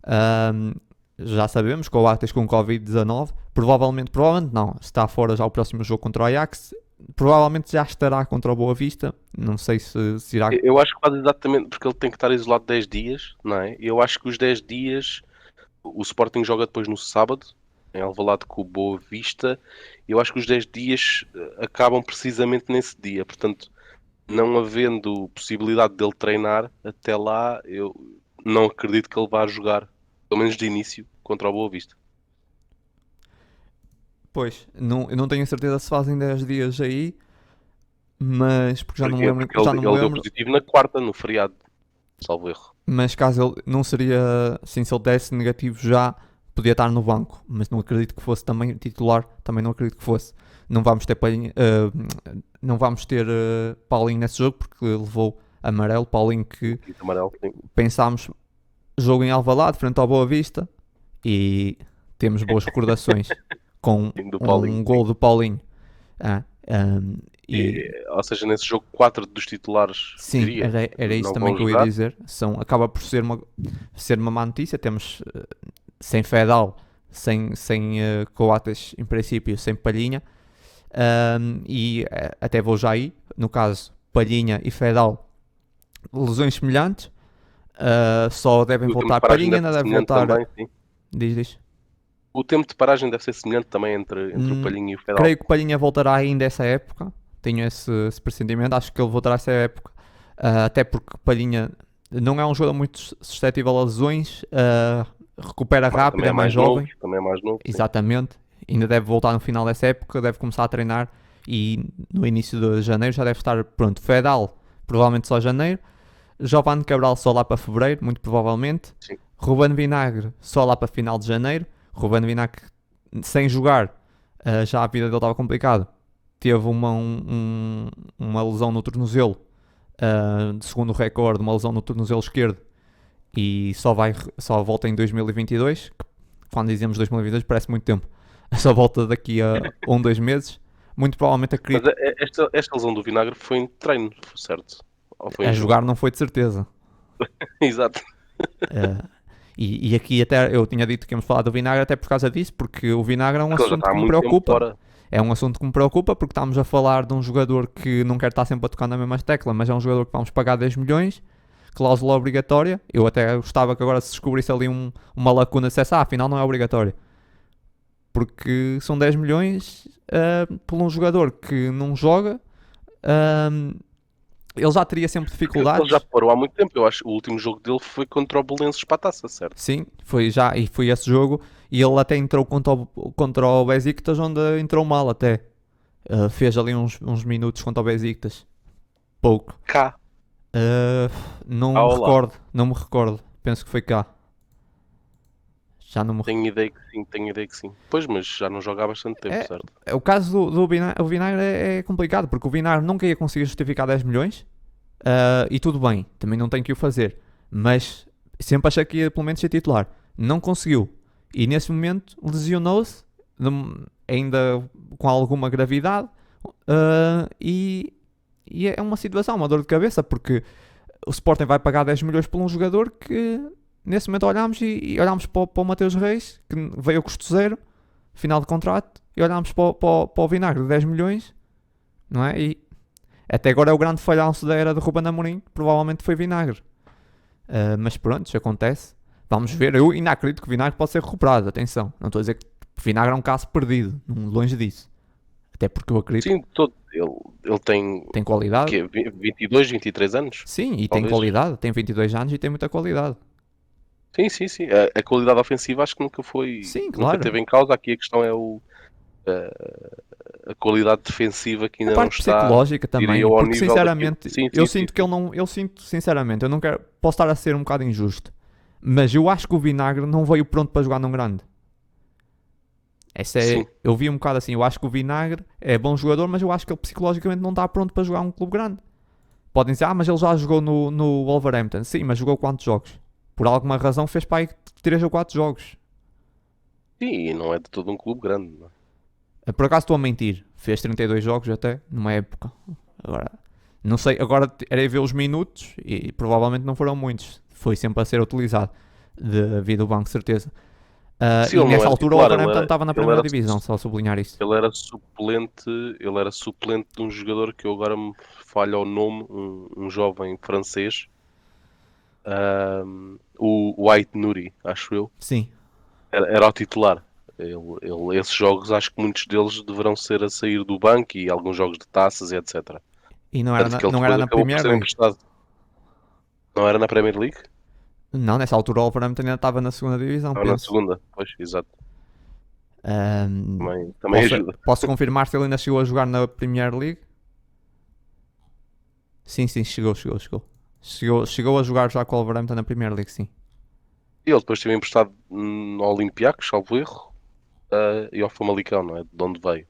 ahm, já sabemos que o Coates com Covid-19, provavelmente não, está fora já o próximo jogo contra o Ajax, provavelmente já estará contra o Boa Vista, não sei se irá. Eu acho que faz exatamente porque ele tem que estar isolado 10 dias, não é? Eu acho que os 10 dias, o Sporting joga depois no sábado, em Alvalade com o Boa Vista. Eu acho que os 10 dias acabam precisamente nesse dia, portanto, não havendo possibilidade dele treinar até lá, eu não acredito que ele vá jogar, pelo menos de início, contra o Boa Vista. Pois, não, eu não tenho certeza se fazem 10 dias aí, mas porque já não me Porquê? lembro, Porque já não me ele deu lembro, positivo na quarta, no feriado, salvo erro. mas caso ele não seria, assim, se ele desse negativo já, podia estar no banco, mas não acredito que fosse também titular, também não acredito que fosse. Não vamos ter não vamos ter Paulinho nesse jogo porque levou amarelo, Paulinho que E amarelo, sim. pensámos jogo em Alvalade frente ao Boa Vista e temos boas recordações com Sim, do Paulinho. um gol do Paulinho. Ah, um, e Ou seja, nesse jogo, 4 dos titulares, sim, diria, era isso não também vão que eu ia jogar. dizer. Acaba por ser uma má notícia. Temos sem Fedal, sem Coates em princípio, sem Palhinha. E até vou já aí, no caso, Palhinha e Fedal, lesões semelhantes. Só devem O tempo de voltar. paragem Palhinha deve ainda ser deve semelhante voltar. também, sim. Diz. O tempo de paragem deve ser semelhante também entre o Palhinha e o Fedal. Creio que Palhinha voltará ainda essa época. Tenho esse pressentimento. Acho que ele voltará essa época. Até porque Palhinha não é um jogador muito suscetível a lesões. Recupera rápido, Também é é mais mais novo, jovem. também é mais novo, sim. Exatamente. Ainda deve voltar no final dessa época. Deve começar a treinar. E no início de janeiro já deve estar pronto. Fedal, provavelmente só janeiro. Giovanni Cabral só lá para fevereiro, muito provavelmente. Sim. Ruben Vinagre só lá para final de janeiro. Ruben Vinagre sem jogar, já a vida dele estava complicada. Teve uma lesão no tornozelo, segundo o recorde, uma lesão no tornozelo esquerdo, e só volta em 2022. Quando dizemos 2022 parece muito tempo. Só volta daqui a 2 meses. Muito provavelmente Mas esta lesão do Vinagre foi em treino, certo? Ou foi a em jogar jogo? não foi de certeza. Exato. Uh, e aqui até eu tinha dito que íamos falar do Vinagre até por causa disso, porque o Vinagre é um Porque ele já assunto está há que me muito tempo preocupa. fora. É um assunto que me preocupa porque estamos a falar de um jogador que não quer estar sempre a tocar na mesma tecla, mas é um jogador que vamos pagar 10 milhões, cláusula obrigatória. Eu até gostava que agora se descobrisse ali uma lacuna, dissesse, afinal não é obrigatório. Porque são 10 milhões por um jogador que não joga. Ele já teria sempre Ele já dificuldades. parou há muito tempo. Eu acho que o último jogo dele foi contra o Belenenses para a taça, certo? Sim, foi esse jogo. E ele até entrou contra o Besiktas, onde entrou mal até. Fez ali uns minutos contra o Besiktas. Pouco. Cá. Não me Olá. recordo, não me recordo. Penso que foi cá. Já não me recordo. Tenho ideia que sim. Pois, mas já não joga há bastante tempo, É, certo? o caso do Vinagre, o Vinagre é complicado, porque o Vinagre nunca ia conseguir justificar 10 milhões. E tudo bem, também não tem que o fazer. Mas sempre achei que ia pelo menos ser titular. Não conseguiu. E nesse momento lesionou-se, ainda com alguma gravidade. E é uma situação, uma dor de cabeça, porque o Sporting vai pagar 10 milhões por um jogador que nesse momento olhámos e olhámos para o Mateus Reis, que veio a custo zero, final de contrato, e olhámos para o Vinagre de 10 milhões, não é? E até agora é o grande falhanço da era de Ruben Amorim, provavelmente foi Vinagre. Mas pronto, isso acontece. Vamos ver. Eu ainda acredito que o Vinagre pode ser recuperado. Atenção, não estou a dizer que o Vinagre é um caso perdido. Longe disso. Até porque eu acredito Sim, ele tem tem o qualidade. quê? 22, 23 anos? Sim, e tem Talvez. qualidade. Tem 22 anos e tem muita qualidade. Sim. A qualidade ofensiva acho que nunca foi. Sim, Nunca claro. teve em causa. Aqui a questão é a qualidade defensiva que A ainda não parte está, psicológica diria também, eu, ao porque nível daquilo. sinceramente, Sim, eu sim, sim, sinto que sim. ele não. Eu sinto, sinceramente, eu não quero. Posso estar a ser um bocado injusto, mas eu acho que o Vinagre não veio pronto para jogar num grande. Sim. Eu vi um bocado assim, eu acho que o Vinagre é bom jogador, mas eu acho que ele psicologicamente não está pronto para jogar um clube grande. Podem dizer, mas ele já jogou no Wolverhampton. Sim, mas jogou quantos jogos? Por alguma razão fez para aí 3 ou 4 jogos. Sim, e não é de todo um clube grande, não é? Por acaso estou a mentir. Fez 32 jogos até, numa época. Agora, não sei, agora era ver os minutos e provavelmente não foram muitos. Foi sempre a ser utilizado devido ao banco, certeza. Sim, E ele não nessa era altura o titular, Wolverhampton estava na ele primeira era, divisão, só sublinhar isso. ele era suplente de um jogador que eu agora me falha o nome, um jovem francês, o White Nuri, acho eu. Sim. Era o titular. Esses jogos, acho que muitos deles deverão ser a sair do banco e alguns jogos de taças e etc. E não era Tanto na, que ele não era depois na acabou por Premier ser League. emprestado. Não era na Premier League? Não, nessa altura o Wolverhampton ainda estava na segunda divisão, Não, na penso. segunda. Pois, exato. Ahm, Também ajuda. posso confirmar se ele ainda chegou a jogar na Premier League? Sim, sim, chegou a jogar já com o Wolverhampton na Premier League, sim. E ele depois esteve emprestado no Olympiacos, salvo erro, e ao Famalicão, não é? De onde veio.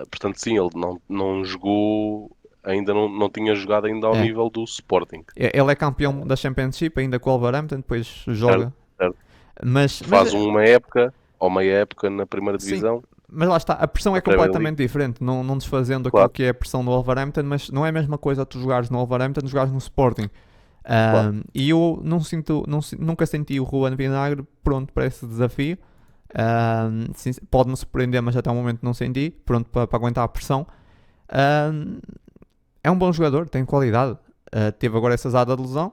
Portanto, sim, ele não jogou, ainda não tinha jogado ainda ao É. nível do Sporting. Ele é campeão da Championship ainda com o Wolverhampton, depois Certo? joga. Certo. Mas Faz uma época, ou meia época na primeira sim, divisão, mas lá está, a pressão na é Premier League. completamente diferente, não desfazendo aquilo Claro, que é a pressão do Wolverhampton, mas não é a mesma coisa tu jogares no Wolverhampton jogares no Sporting. claro. E eu nunca senti o Ruben Vinagre pronto para esse desafio. Pode-me surpreender, mas até o momento não senti pronto para aguentar a pressão. Um, é um bom jogador, tem qualidade. Teve agora essa azada de lesão,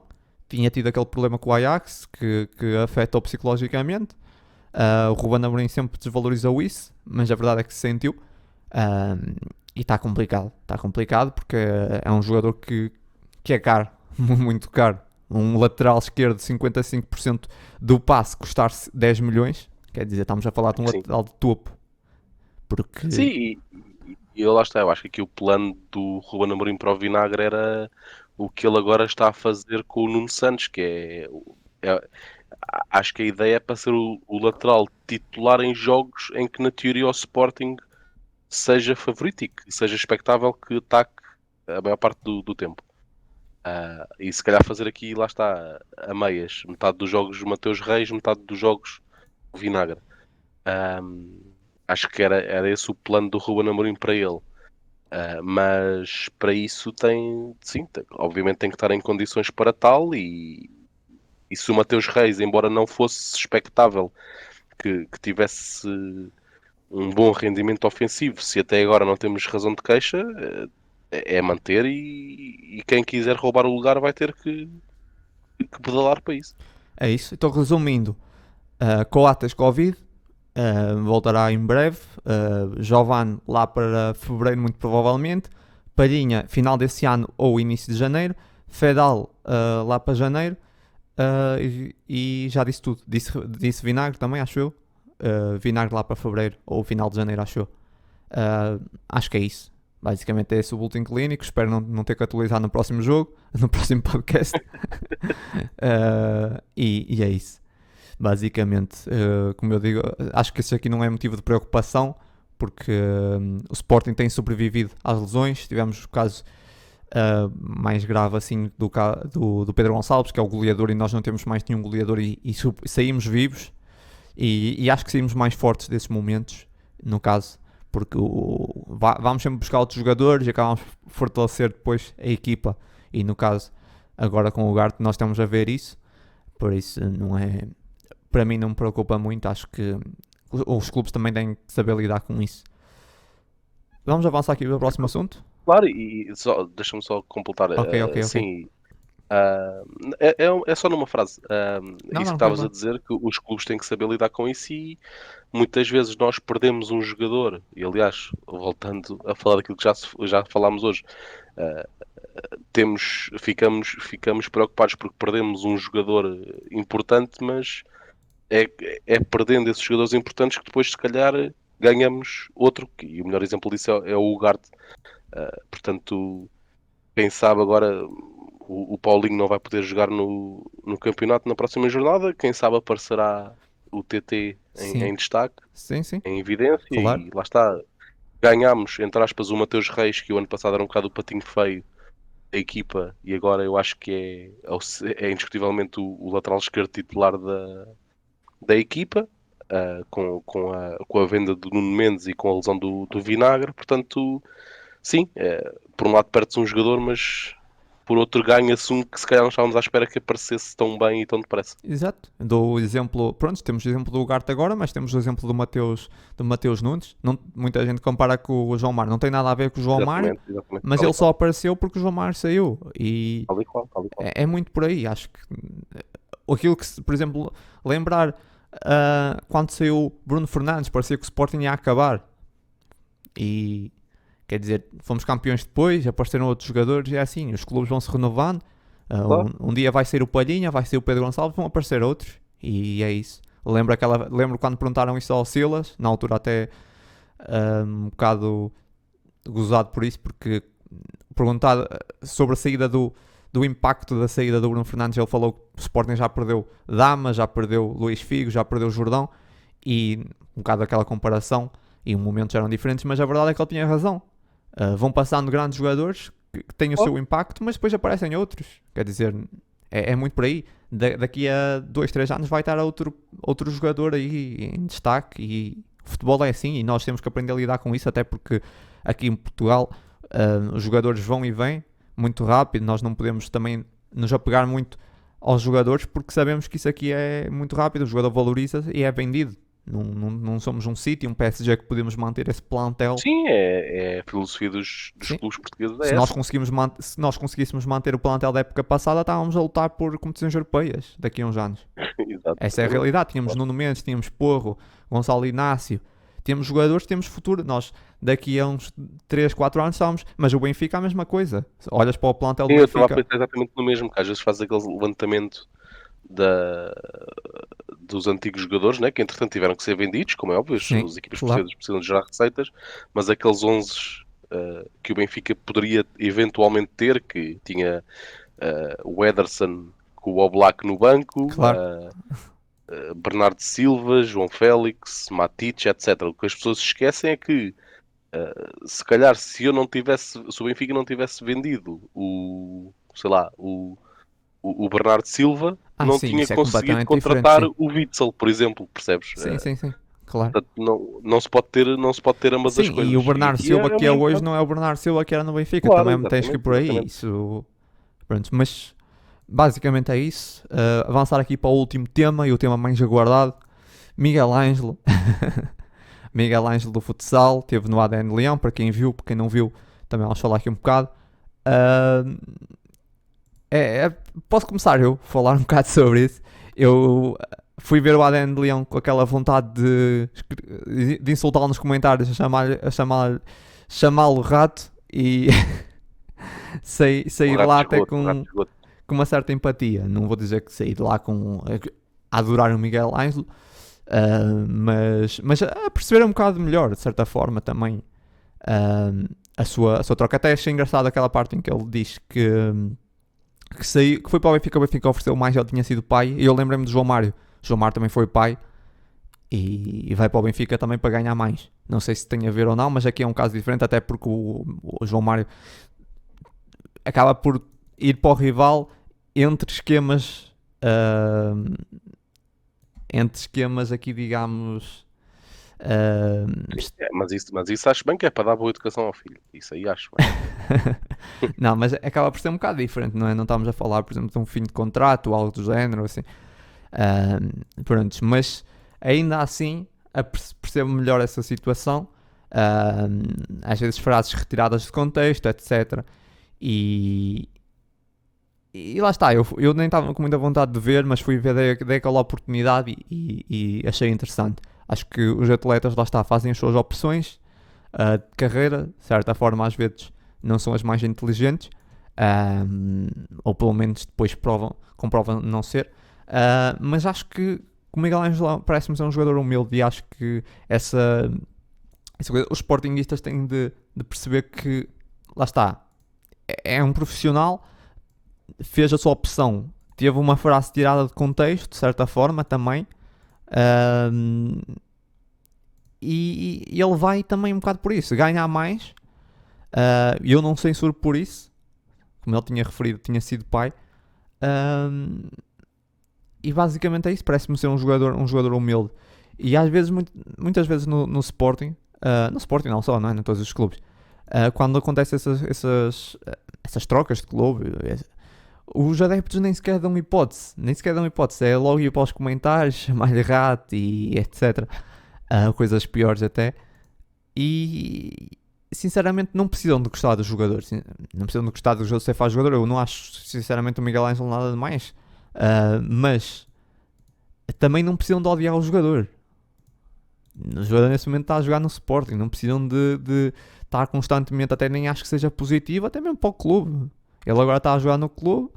tinha tido aquele problema com o Ajax que afetou psicologicamente. O Ruben Amorim sempre desvalorizou isso, mas a verdade é que se sentiu. E está complicado porque é um jogador que é caro, muito caro. Um lateral esquerdo de 55% do passe custar 10 milhões, quer dizer, estamos a falar de um Sim. lateral de topo. Sim, Porque, e lá está. Eu acho que aqui o plano do Ruben Amorim para o Vinagre era o que ele agora está a fazer com o Nuno Santos, que é- acho que a ideia é para ser o lateral titular em jogos em que na teoria o Sporting seja favorito e que seja expectável que ataque a maior parte do tempo. E se calhar fazer aqui, lá está, a meias. Metade dos jogos o Mateus Reis, metade dos jogos o Vinagre. Acho que era esse o plano do Ruben Amorim para ele. Mas para isso sim, obviamente tem que estar em condições para tal e se o Mateus Reis, embora não fosse expectável que tivesse um bom rendimento ofensivo, se até agora não temos razão de queixa, é manter e quem quiser roubar o lugar vai ter que pedalar para isso. é isso. Então, resumindo, Coates Covid, voltará em breve. Jovan lá para fevereiro, muito provavelmente. Palhinha, final desse ano ou início de janeiro. Fedal lá para janeiro. E já disse tudo. Disse Vinagre também, acho eu. Vinagre lá para fevereiro ou final de janeiro, acho eu. Acho que é isso. Basicamente é esse o boletim clínico. Espero não ter que atualizar no próximo jogo, no próximo podcast. E é isso. Basicamente, como eu digo, acho que isso aqui não é motivo de preocupação, porque o Sporting tem sobrevivido às lesões. Tivemos o caso mais grave assim do Pedro Gonçalves, que é o goleador, e nós não temos mais nenhum goleador e saímos vivos. E acho que saímos mais fortes desses momentos, no caso, porque vamos sempre buscar outros jogadores e acabamos por fortalecer depois a equipa. E no caso, agora com o Garte, nós estamos a ver isso. Por isso, não é. Para mim, não me preocupa muito. Acho que os clubes também têm que saber lidar com isso. Vamos avançar aqui para o próximo assunto? Claro, deixa-me só completar. Ok, ok, ok. Sim, ah, é só numa frase. Não, Isso que não, faz estavas a bem. dizer, que os clubes têm que saber lidar com isso e muitas vezes nós perdemos um jogador. E aliás, voltando a falar daquilo que já falámos hoje, ah, ficamos preocupados porque perdemos um jogador importante, mas é, é perdendo esses jogadores importantes que depois, se calhar, ganhamos outro, e o melhor exemplo disso é o Ugarte. Portanto, quem sabe agora o Paulinho não vai poder jogar no campeonato na próxima jornada, quem sabe aparecerá o TT Sim, em destaque, sim, em evidência, claro. e lá está. Ganhámos, entre aspas, o Mateus Reis, que o ano passado era um bocado o patinho feio da equipa, e agora eu acho que é indiscutivelmente o lateral esquerdo titular da equipa, com a venda do Nuno Mendes e com a lesão do Vinagre. Portanto, sim, por um lado perde-se um jogador, mas por outro ganha-se um que se calhar não estávamos à espera que aparecesse tão bem e tão depressa. Exato. Dou o exemplo, pronto, temos o exemplo do Ugarte agora, mas temos o exemplo do Mateus Nunes. Não, muita gente compara com o João Mário. Não tem nada a ver com o João Mário, Exatamente, exatamente. mas Tal e ele só qual. apareceu porque o João Mário saiu. E Tal e qual, tal e qual. é muito por aí. Acho que aquilo que, por exemplo, lembrar quando saiu Bruno Fernandes, parecia que o Sporting ia acabar. E quer dizer, fomos campeões depois, apareceram outros jogadores, e é assim, os clubes vão se renovando. Claro. Um dia vai ser o Palhinha, vai ser o Pedro Gonçalves, vão aparecer outros, e é isso. Lembro quando perguntaram isso ao Silas, na altura até um bocado gozado por isso, porque perguntado sobre a saída do impacto da saída do Bruno Fernandes, ele falou que o Sporting já perdeu Dama, já perdeu Luís Figo, já perdeu Jordão, e um bocado aquela comparação, e momentos eram diferentes, mas a verdade é que ele tinha razão. Vão passando grandes jogadores que têm o seu impacto, mas depois aparecem outros. Quer dizer, é muito por aí. Daqui a 2, 3 anos vai estar outro jogador aí em destaque, e o futebol é assim, e nós temos que aprender a lidar com isso, até porque aqui em Portugal os jogadores vão e vêm muito rápido. Nós não podemos também nos apegar muito aos jogadores, porque sabemos que isso aqui é muito rápido. O jogador valoriza e é vendido. Não somos um City, um PSG que podemos manter esse plantel. Sim, é a filosofia dos Sim. clubes portugueses Se é nós, essa. se nós conseguíssemos manter o plantel da época passada, estávamos a lutar por competições europeias daqui a uns anos. Essa é a Exatamente. realidade. Tínhamos Nuno Mendes, tínhamos Porro, Gonçalo Inácio, temos jogadores, temos futuro. Nós daqui a uns 3, 4 anos estávamos. Mas o Benfica é a mesma coisa. Olhas para o plantel do Sim, eu estava a Benfica. pensar exatamente no mesmo, que às vezes faz aquele levantamento da, dos antigos jogadores, né, que entretanto tiveram que ser vendidos, como é óbvio, Sim, as equipas claro. portuguesas precisam de gerar receitas, mas aqueles 11 que o Benfica poderia eventualmente ter, que tinha o Ederson com o Oblak no banco, Claro. Bernardo Silva, João Félix, Matic, etc. O que as pessoas se esquecem é que se calhar se o Benfica não tivesse vendido sei lá, o Bernardo Silva, não Sim, tinha isso é conseguido completamente diferente, contratar sim. o Witzel, por exemplo, percebes? Sim, claro. Portanto, não se pode ter ambas as Sim, e o coisas. E Bernardo aqui Silva é que é meio hoje importante. não é o Bernardo Silva que era no Benfica. Claro, Também tens que ir exatamente, por aí. exatamente. Isso, pronto, mas basicamente é isso. Avançar aqui para o último tema, e o tema mais aguardado. Miguel Ângelo. Miguel Ângelo do futsal. Teve no ADN Leão, para quem viu, para quem não viu, também vamos falar aqui um bocado. Ah, posso começar eu a falar um bocado sobre isso. Eu fui ver o ADN de Leão com aquela vontade de insultá-lo nos comentários, chamá-lo rato, e saí O de rato lá de até esgoto, o rato com de esgoto. uma certa empatia. Não vou dizer que saí de lá a adorar o Miguel Ângelo, mas a perceber um bocado melhor, de certa forma, também a sua troca. Até achei engraçado aquela parte em que ele diz que foi para o Benfica ofereceu mais, ele tinha sido pai, e eu lembrei-me do João Mário. O João Mário também foi pai e vai para o Benfica também para ganhar mais. Não sei se tem a ver ou não, mas aqui é um caso diferente, até porque o João Mário acaba por ir para o rival entre esquemas aqui, digamos. Mas isso acho bem que é para dar boa educação ao filho. Isso aí acho bem. Não, mas acaba por ser um bocado diferente, não é? Não estamos a falar, por exemplo, de um fim de contrato ou algo do género, assim. Pronto, mas ainda assim percebo melhor essa situação. Às vezes frases retiradas de contexto, etc. E lá está, eu nem estava com muita vontade de ver, mas fui ver, dei aquela oportunidade e achei interessante. Acho que os atletas, lá está, fazem as suas opções de carreira, de certa forma às vezes não são as mais inteligentes, ou pelo menos depois comprovam não ser, mas acho que o Miguel Ângelo parece-me ser um jogador humilde, e acho que Os sportinguistas têm de perceber que, lá está, é um profissional, fez a sua opção, teve uma frase tirada de contexto, de certa forma, também, ahm, e ele vai também um bocado por isso, ganhar mais. Eu não censuro por isso, como ele tinha referido, tinha sido pai. ahm, e basicamente é isso, parece-me ser um jogador humilde. E às vezes, muitas vezes no Sporting, no Sporting não só, não é? Em todos os clubes, quando acontecem essas trocas de clube, os adeptos nem sequer dão hipótese. Nem sequer dão hipótese. É logo ir para os comentários, chamar-lhe rato e etc. Coisas piores até. E sinceramente não precisam de gostar dos jogadores. Não precisam de gostar do jogador se faz jogador. Eu não acho sinceramente o Miguel Ângelo nada demais. Mas também não precisam de odiar o jogador. O jogador nesse momento está a jogar no Sporting. Não precisam de estar constantemente, até nem acho que seja positivo, até mesmo para o clube. Ele agora está a jogar no clube.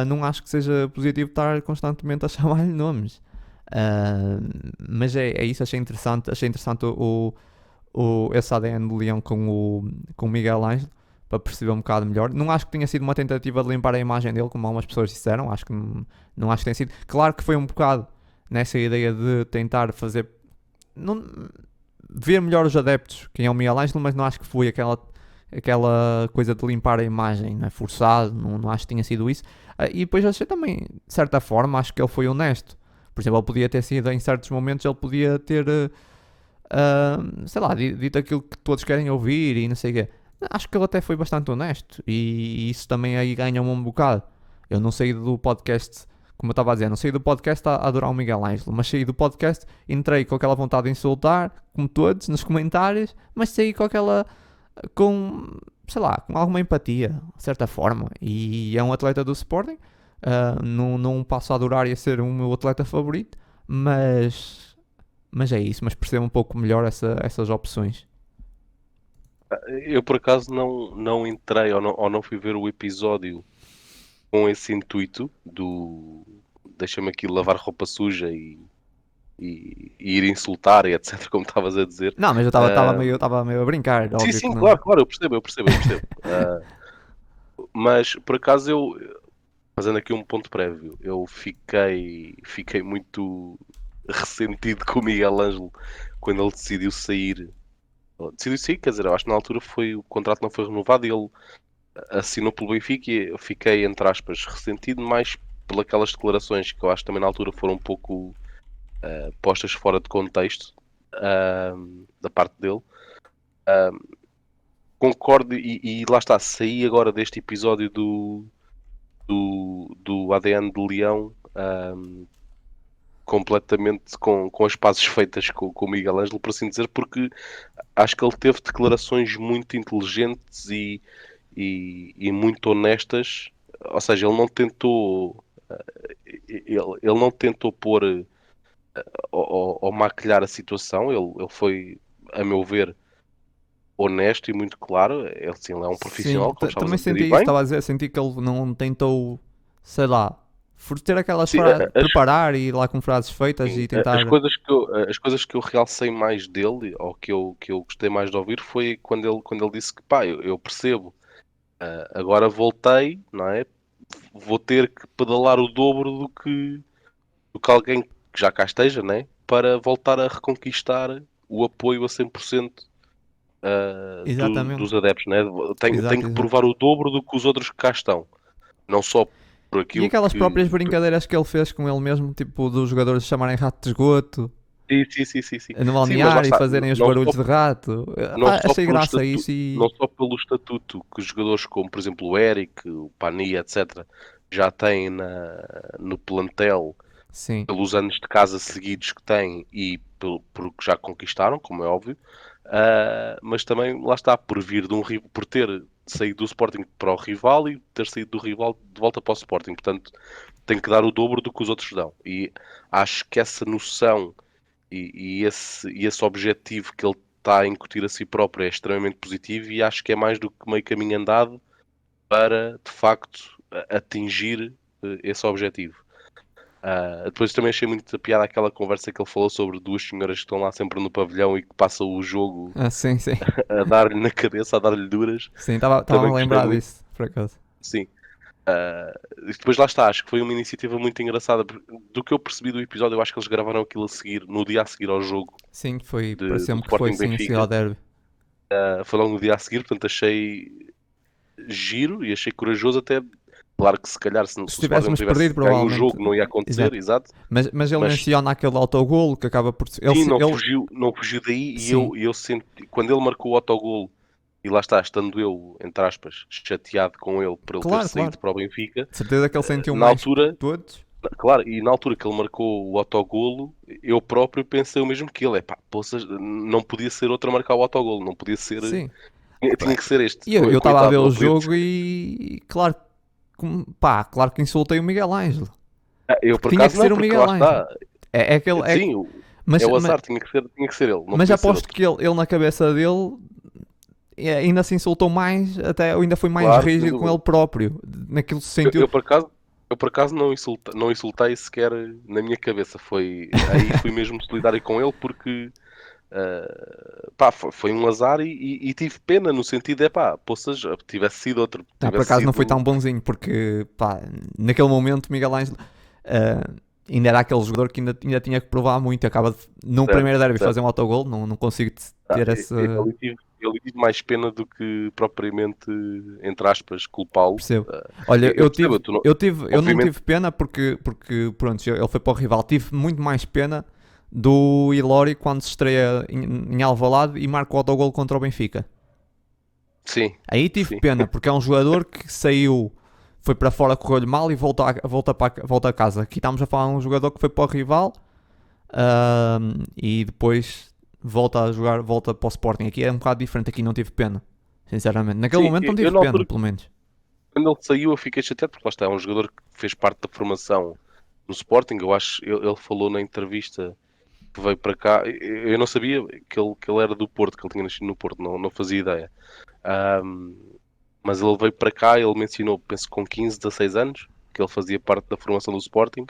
Não acho que seja positivo estar constantemente a chamar-lhe nomes. Mas é isso, achei interessante esse ADN do Leão com o Miguel Ângelo, para perceber um bocado melhor. Não acho que tenha sido uma tentativa de limpar a imagem dele, como algumas pessoas disseram. Acho que não acho que tenha sido. Claro que foi um bocado nessa ideia de tentar fazer não, ver melhor os adeptos, quem é o Miguel Ângelo, mas não acho que foi aquela coisa de limpar a imagem, não é? Forçado, não acho que tenha sido isso. E depois achei também, de certa forma, acho que ele foi honesto. Por exemplo, ele podia ter sido, em certos momentos, ele podia ter, sei lá, dito aquilo que todos querem ouvir e não sei o quê. Acho que ele até foi bastante honesto e isso também aí ganha-me um bocado. Eu não saí do podcast, como eu estava a dizer, não saí do podcast a adorar o Miguel Ângelo, mas saí do podcast, entrei com aquela vontade de insultar, como todos, nos comentários, mas saí com, sei lá, com alguma empatia, de certa forma. E é um atleta do Sporting, não passo a adorar e a ser o meu atleta favorito, mas é isso, mas percebo um pouco melhor essas opções. Eu por acaso não entrei ou não fui ver o episódio com esse intuito do deixa-me aqui lavar roupa suja e ir insultar e etc, como estavas a dizer. Não, mas eu estava meio a brincar, Sim, óbvio que sim, não. claro, eu percebo. Mas por acaso fazendo aqui um ponto prévio, eu fiquei muito ressentido com o Miguel Ângelo quando ele decidiu sair. Decidiu sair, quer dizer, eu acho que na altura o contrato não foi renovado e ele assinou pelo Benfica e eu fiquei, entre aspas, ressentido mais pelas declarações que eu acho que também na altura foram um pouco postas fora de contexto da parte dele. Concordo e lá está, saí agora deste episódio do ADN de Leão completamente com as pazes feitas com o Miguel Ângelo, por assim dizer, porque acho que ele teve declarações muito inteligentes e muito honestas, ou seja, ele não tentou pôr ou maquilhar a situação, ele foi, a meu ver, honesto e muito claro. Ele sim, ele é um Sim, profissional, como estavas também a dizer, senti e isso, bem. estava a dizer, senti que ele não tentou, sei lá, ter aquelas Sim, frases, preparar e ir lá com frases feitas e tentar. as coisas que eu realcei mais dele, ou que eu gostei mais de ouvir, foi quando ele disse que, pá, eu percebo, agora voltei, não é? Vou ter que pedalar o dobro do que alguém que já cá esteja, né? Para voltar a reconquistar o apoio a 100% dos Exatamente, adeptos, né? Tenho exato, que exato. provar o dobro do que os outros que cá estão. Não só por E aquilo aquelas próprias que... brincadeiras que ele fez com ele mesmo, tipo dos jogadores chamarem rato de esgoto Sim. no Sim, mas lá balneário e está. fazerem os barulhos de rato. Não só Achei pelo graça a estatuto, isso não e. só pelo estatuto que os jogadores como, por exemplo, o Eric, o Pani, etc., já têm no plantel Sim, pelos anos de casa seguidos que têm e por que já conquistaram, como é óbvio, mas também lá está, por vir de por ter saído do Sporting para o rival e ter saído do rival de volta para o Sporting. Portanto, tem que dar o dobro do que os outros dão. E acho que essa noção e esse objetivo que ele está a incutir a si próprio é extremamente positivo e acho que é mais do que meio caminho andado para, de facto, atingir esse objetivo. Depois também achei muito piada aquela conversa que ele falou sobre duas senhoras que estão lá sempre no pavilhão e que passam o jogo Sim, sim. a dar-lhe na cabeça, a dar-lhe duras. Sim, estava a Também gostei lembrar muito, disso, por acaso. sim. E depois lá está, acho que foi uma iniciativa muito engraçada. Do que eu percebi do episódio, eu acho que eles gravaram aquilo a seguir, no dia a seguir ao jogo Sim, foi, do pareceu-me que foi Sporting sim a seguir ao Benfica. derby. Foi logo no dia a seguir, portanto achei giro e achei corajoso até. Claro que se calhar se o Se Sporting não tivéssemos tivesse perdido, ganho o provavelmente. jogo não ia acontecer, Exato. exato. Mas ele Mas menciona aquele autogolo que acaba por. sim, Ele, não fugiu daí e sim, eu senti, quando ele marcou o autogolo, e lá está, estando eu, entre aspas, chateado com ele por ele ter claro, claro. saído para o Benfica, De certeza que ele sentiu na mais que altura, todos. claro, e na altura que ele marcou o autogolo, eu próprio pensei o mesmo que ele, é pá, poças, não podia ser outro a marcar o autogolo, não podia ser, Sim. tinha que ser este. E eu estava a ver Coitado, o não podia jogo e claro, claro que insultei o Miguel Ângelo. Eu Porque por tinha que acaso não, ser o porque Miguel lá Ângelo. está, É aquele. sim, Mas, é o mas, azar, tinha que ser ele, não mas podia ser aposto outro. que ele na cabeça dele ainda se insultou mais, até ainda foi mais Claro, sem rígido com dúvida. ele próprio. Naquilo se Eu, sentiu. eu, por acaso, eu por acaso não insultei sequer na minha cabeça. Aí fui mesmo solidário com ele porque pá, foi um azar e tive pena no sentido pá, poças, tivesse sido outro, Por tivesse acaso não foi sido. tão bonzinho, porque pá, naquele momento Miguel Ângelo ainda era aquele jogador que ainda tinha que provar muito. Acaba de, no Certo, primeiro derby certo. fazer um autogol, não consigo Ah, ter esse. ele tive mais pena do que propriamente, entre aspas, culpá-lo. Percebo. Olha, Eu percebo, tu não, eu não obviamente, tive pena porque pronto, ele foi para o rival. Tive muito mais pena do Ilori quando se estreia em Alvalade e marca o autogol contra o Benfica. sim, Aí tive sim. pena, porque é um jogador que saiu, foi para fora, correu-lhe mal e volta a casa. Aqui estamos a falar de um jogador que foi para o rival e depois volta a jogar, volta para o Sporting. Aqui é um bocado diferente, aqui não tive pena, sinceramente. Naquele Sim, momento não eu tive na pena, altura, pelo menos. quando ele saiu, eu fiquei chateado, porque lá está, é um jogador que fez parte da formação no Sporting. Eu acho, ele falou na entrevista que veio para cá. Eu não sabia que ele era do Porto, que ele tinha nascido no Porto, não fazia ideia. Ahm, mas ele veio para cá, ele mencionou, penso com 15, 16 anos, que ele fazia parte da formação do Sporting.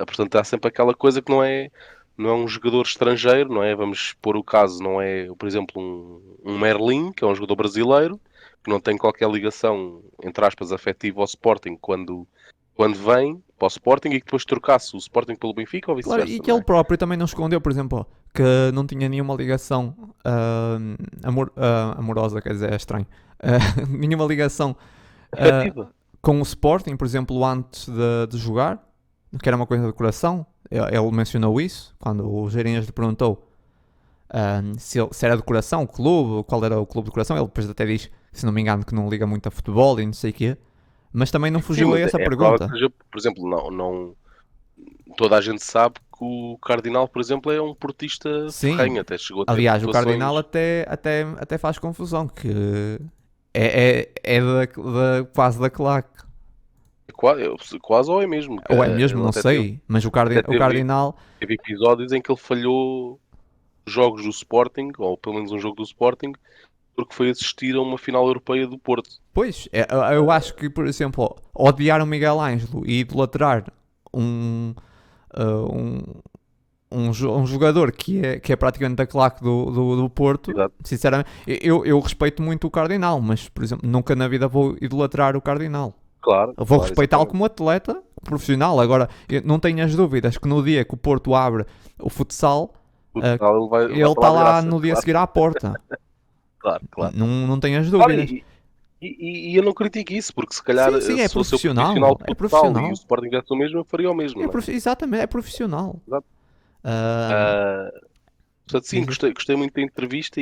Portanto, há sempre aquela coisa que não é um jogador estrangeiro, não é? Vamos pôr o caso, não é, por exemplo, um Merlin, que é um jogador brasileiro, que não tem qualquer ligação, entre aspas, afetiva ao Sporting quando vem para o Sporting e que depois trocasse o Sporting pelo Benfica ou Claro, e vice-versa, que não ele é? próprio também não escondeu, por exemplo, que não tinha nenhuma ligação amorosa, quer dizer, é estranho. Nenhuma ligação ah, Afetiva. com o Sporting, por exemplo, antes de jogar, que era uma coisa de coração. Ele mencionou isso quando o Geirinhas lhe perguntou se era de coração, o clube, qual era o clube de coração. Ele depois até diz, se não me engano, que não liga muito a futebol e não sei o quê. Mas também não Sim, fugiu a mas essa é provável que pergunta. seja, por exemplo, toda a gente sabe que o Cardinal, por exemplo, é um portista Sim, ferrenho, até chegou a ter aliás, o Cardinal situações. até faz confusão, que é quase da claque. Quase ou é mesmo. Ou é mesmo, Ele não sei, mas até O teve, Cardinal, teve episódios em que ele falhou jogos do Sporting, ou pelo menos um jogo do Sporting, porque foi assistir a uma final europeia do Porto. pois, eu acho que, por exemplo, odiar o Miguel Ângelo e idolatrar um, uh, um, um jogador que é praticamente da claque do Porto, Exato. sinceramente, eu respeito muito o Cardinal, mas, por exemplo, nunca na vida vou idolatrar o Cardinal. Claro, Eu vou claro, respeitá-lo exatamente. como atleta profissional. Agora, eu não tenho as dúvidas que no dia que o Porto abre o futsal, O uh, total ele vai ele para lá está de lá graça. no dia a Claro, seguir à porta. claro, claro. Não tenho as Claro, dúvidas. e eu não critico isso, porque se calhar Sim, sim, é se fosse eu profissional profissional. de É futsal e o profissional. Sporting tivesse o mesmo, eu faria o mesmo, não é? Exatamente, é profissional. Exato. Ahm, Ah, Portanto, sim, diz, diz. gostei muito da entrevista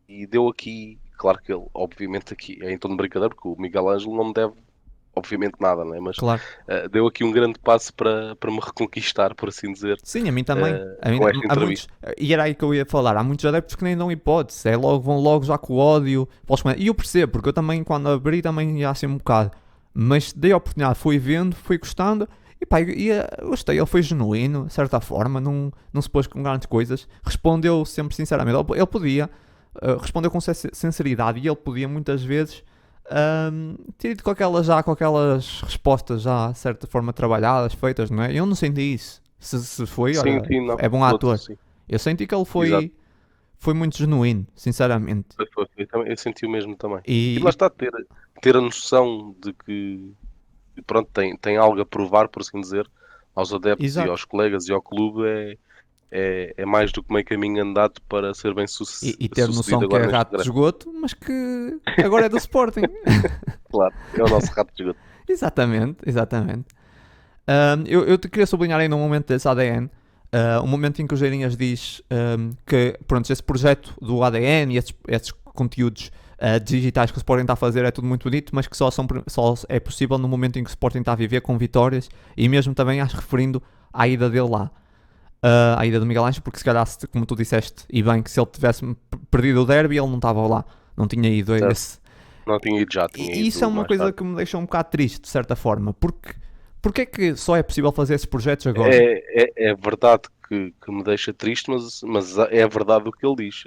e deu aqui, claro que ele, obviamente, aqui é em tom de brincadeira, porque o Miguel Ângelo não me deve, obviamente, nada, né? Mas Claro. deu aqui um grande passo para me reconquistar, por assim dizer, Sim, a mim também. com esta Há muitos, entrevista. e era aí que eu ia falar. Há muitos adeptos que nem dão hipótese. Vão logo já com o ódio. E eu percebo, porque eu também, quando abri, também ia assim um bocado. Mas dei a oportunidade, fui vendo, fui gostando. E pá, eu gostei. Ele foi genuíno, de certa forma. Não se pôs com grandes coisas. Respondeu sempre sinceramente. Ele podia. Respondeu com sinceridade. E ele podia muitas vezes ter ido com aquelas respostas já, de certa forma, trabalhadas, feitas, não é? Eu não senti isso. Se foi, Sim, olha, sim, não. é bom Outro, ator. sim. Eu senti que ele Exato. foi muito genuíno, sinceramente. Eu senti o mesmo também. E lá E, está, ter a noção de que pronto, tem algo a provar, por assim dizer, aos adeptos e exato. aos colegas e ao clube é mais do que meio caminho andado para ser bem E ter noção sucedido que é agora neste rato de regresso. esgoto, mas que agora é do Sporting. Claro, é o nosso rato de esgoto. Exatamente, exatamente. Eu te queria sublinhar aí num momento desse ADN, um momento em que o Geirinhas diz que pronto, esse projeto do ADN e esses conteúdos digitais que o Sporting está a fazer é tudo muito bonito, mas que só é possível no momento em que o Sporting está a viver com vitórias e mesmo também acho referindo à ida dele lá. À ida do Miguel Ângelo, porque se calhar, como tu disseste, e bem, que se ele tivesse perdido o derby, ele não estava lá, não tinha ido a Certo? esse. Não tinha ido já, tinha E isso é ido uma mais coisa tarde. que me deixa um bocado triste, de certa forma, porque é que só é possível fazer esses projetos agora? É verdade que me deixa triste, mas é verdade o que ele diz.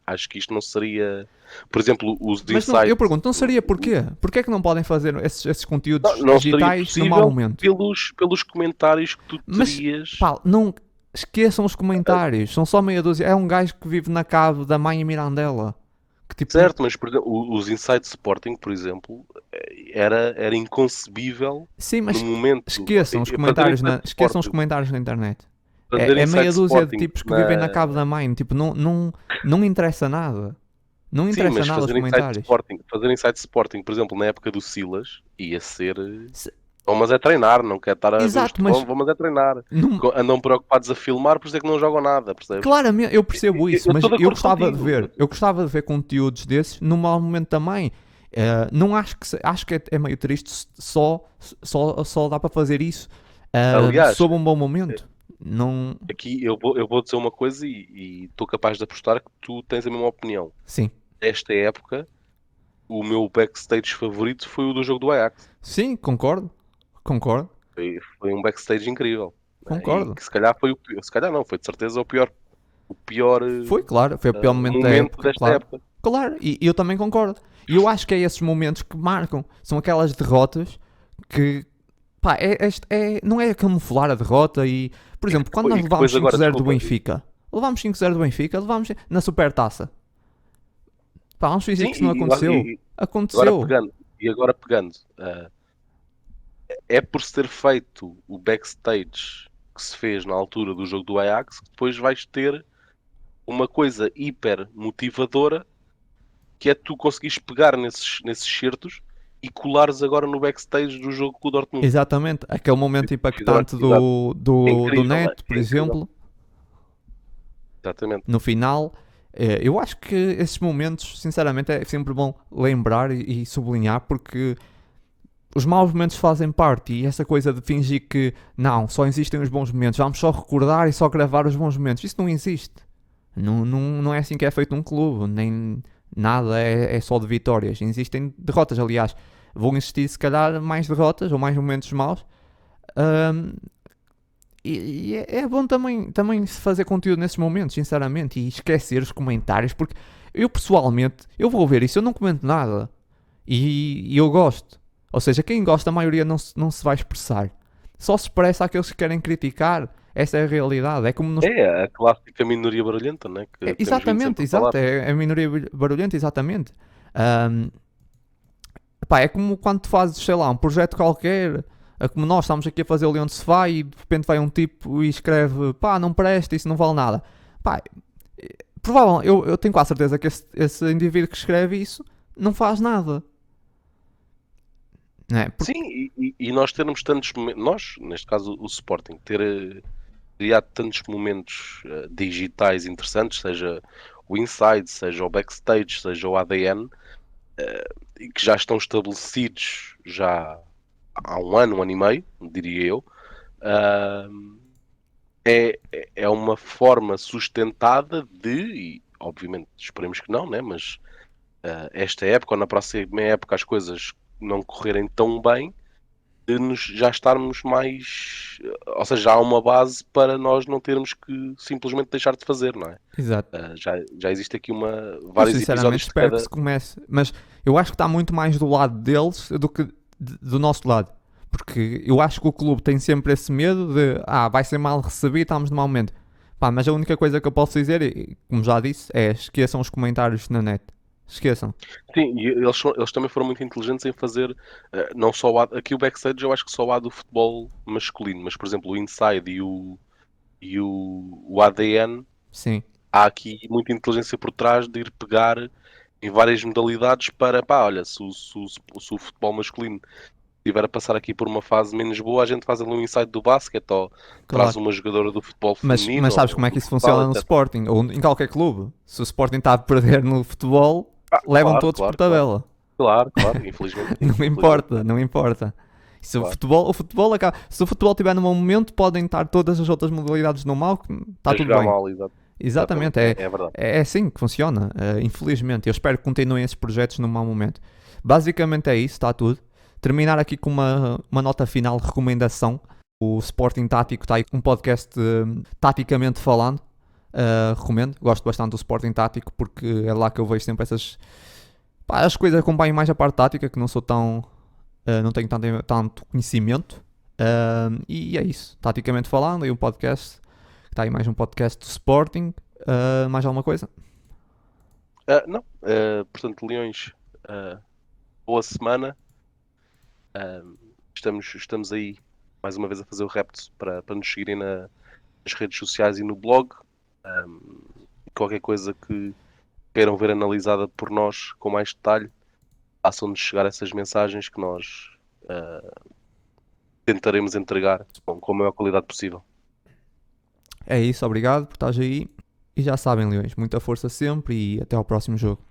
Acho que isto não seria. Por exemplo, os Mas não, eu insights. pergunto, não seria porquê? Porquê é que não podem fazer esses Não, conteúdos não seria digitais no mau possível momento? pelos comentários que tu Mas, terias. pá, não esqueçam os comentários, são só meia dúzia. É um gajo que vive na cave da mãe em Mirandela. Que tipo, Certo, mas por exemplo, os Insight Sporting, por exemplo, era inconcebível sim, no mas momento esqueçam os comentários na internet. Fazer É meia Insight dúzia de Sporting tipos que vivem na na. cave da mãe. Tipo, não interessa nada. Não Sim, interessa mas nada os comentários. Fazer Insight Sporting, por exemplo, na época do Silas, ia ser. Se- Vamos é treinar, não quer estar a ver os. Exato, mas Vamos é treinar. não, Andam preocupados a filmar, por isso é que não jogam nada, percebes? claramente eu percebo isso, Eu mas estou de acordo contigo. eu gostava de ver conteúdos desses num mau momento também. Não acho que acho que é meio triste só dá para fazer isso Aliás, sob um bom momento. Não, aqui eu vou dizer uma coisa e estou capaz de apostar que tu tens a mesma opinião. sim, Esta época, o meu backstage favorito foi o do jogo do Ajax. sim, concordo, concordo, Foi um backstage incrível, né? E concordo. que se calhar foi o pior, se calhar não, foi de certeza o pior Foi claro, foi o pior momento da momento época, desta claro. época. Claro, e eu também concordo. E eu acho que é esses momentos que marcam. São aquelas derrotas que, pá, não é camuflar a derrota e, por exemplo, quando nós E que levámos depois agora, 5-0 do desculpa, Benfica, levámos 5-0 do Benfica, levámos na Supertaça. Pá, vamos fingir sim, que isso não aconteceu. agora Aconteceu. pegando, é por se ter feito o backstage que se fez na altura do jogo do Ajax que depois vais ter uma coisa hiper motivadora que é tu conseguires pegar nesses certos e colares agora no backstage do jogo com o Dortmund. Exatamente. Aquele momento impactante Exato. É do incrível, Neto, por é incrível. exemplo, Exatamente. no final. Eu acho que esses momentos, sinceramente, é sempre bom lembrar e sublinhar porque os maus momentos fazem parte e essa coisa de fingir que não, só existem os bons momentos, vamos só recordar e só gravar os bons momentos, isso não existe. Não é assim que é feito um clube, nem nada é só de vitórias. Existem derrotas, aliás, vão existir se calhar mais derrotas ou mais momentos maus. Ahm, é bom também se fazer conteúdo nesses momentos, sinceramente, e esquecer os comentários, porque eu pessoalmente, eu vou ver isso, eu não comento nada. E eu gosto. Ou seja, quem gosta, a maioria não se vai expressar. Só se expressa aqueles que querem criticar. Essa é a realidade. É como nos. É a clássica minoria barulhenta, né? Que temos vindo Exatamente, sempre a falar. exato. É a minoria barulhenta, exatamente. Ahm, Pá, é como quando tu fazes, sei lá, um projeto qualquer. É como nós estamos aqui a fazer o Leão de Sofá e de repente vai um tipo e escreve pá, não presta, isso não vale nada. Pá, provavelmente, eu tenho quase certeza que esse indivíduo que escreve isso não faz nada. Não é? Sim, e nós termos tantos momentos, nós, neste caso o Sporting, ter criado tantos momentos digitais interessantes, seja o inside, seja o backstage, seja o ADN, e que já estão estabelecidos já há um ano e meio, diria eu, ah, é uma forma sustentada de, e obviamente esperemos que não, né? Mas esta época ou na próxima época as coisas não correrem tão bem, de já estarmos mais. Ou seja, já há uma base para nós não termos que simplesmente deixar de fazer, não é? Exato. Já existe aqui Eu vários sinceramente episódios de espero que cada. se comece, mas eu acho que está muito mais do lado deles do que do nosso lado. Porque eu acho que o clube tem sempre esse medo de vai ser mal recebido, estamos de mau momento. Pá, mas a única coisa que eu posso dizer, e como já disse, é esqueçam os comentários na net. Esqueçam. Sim, e eles também foram muito inteligentes em fazer, não só aqui o backstage eu acho que só há do futebol masculino, mas por exemplo o Inside e o ADN, Sim, há aqui muita inteligência por trás de ir pegar em várias modalidades para, pá, olha, se o futebol masculino estiver a passar aqui por uma fase menos boa, a gente faz ali um insight do basquete ou traz claro. uma jogadora do futebol Mas feminino sabes ou como é do que isso futsal, funciona no etc. Sporting? Ou em qualquer clube? Se o Sporting está a perder no futebol, levam Claro, todos por claro, claro. tabela. Claro, claro, infelizmente sim. Não Infelizmente importa, sim, não importa. Se claro. o futebol acaba, se o futebol estiver num bom momento, podem estar todas as outras modalidades no mau, que está A tudo jogar bem. mal, Exatamente, exatamente, é verdade. é assim que funciona, infelizmente. Eu espero que continuem esses projetos num mau momento. Basicamente é isso, está tudo. Terminar aqui com uma nota final de recomendação. O Sporting Tático está aí com um podcast taticamente falando. Recomendo, gosto bastante do Sporting Tático porque é lá que eu vejo sempre essas. Pá, as coisas acompanham mais a parte tática, que não sou tão. Não tenho tanto conhecimento. E é isso, taticamente falando. E um podcast. Está aí mais um podcast do Sporting. Mais alguma coisa? Não, portanto, Leões, boa semana. Ah, estamos aí mais uma vez a fazer o repto para nos seguirem nas redes sociais e no blog. Qualquer coisa que queiram ver analisada por nós com mais detalhe, façam-nos chegar essas mensagens que nós tentaremos entregar com a maior qualidade possível. É isso, obrigado por estares aí. E já sabem, Leões, muita força sempre e até ao próximo jogo.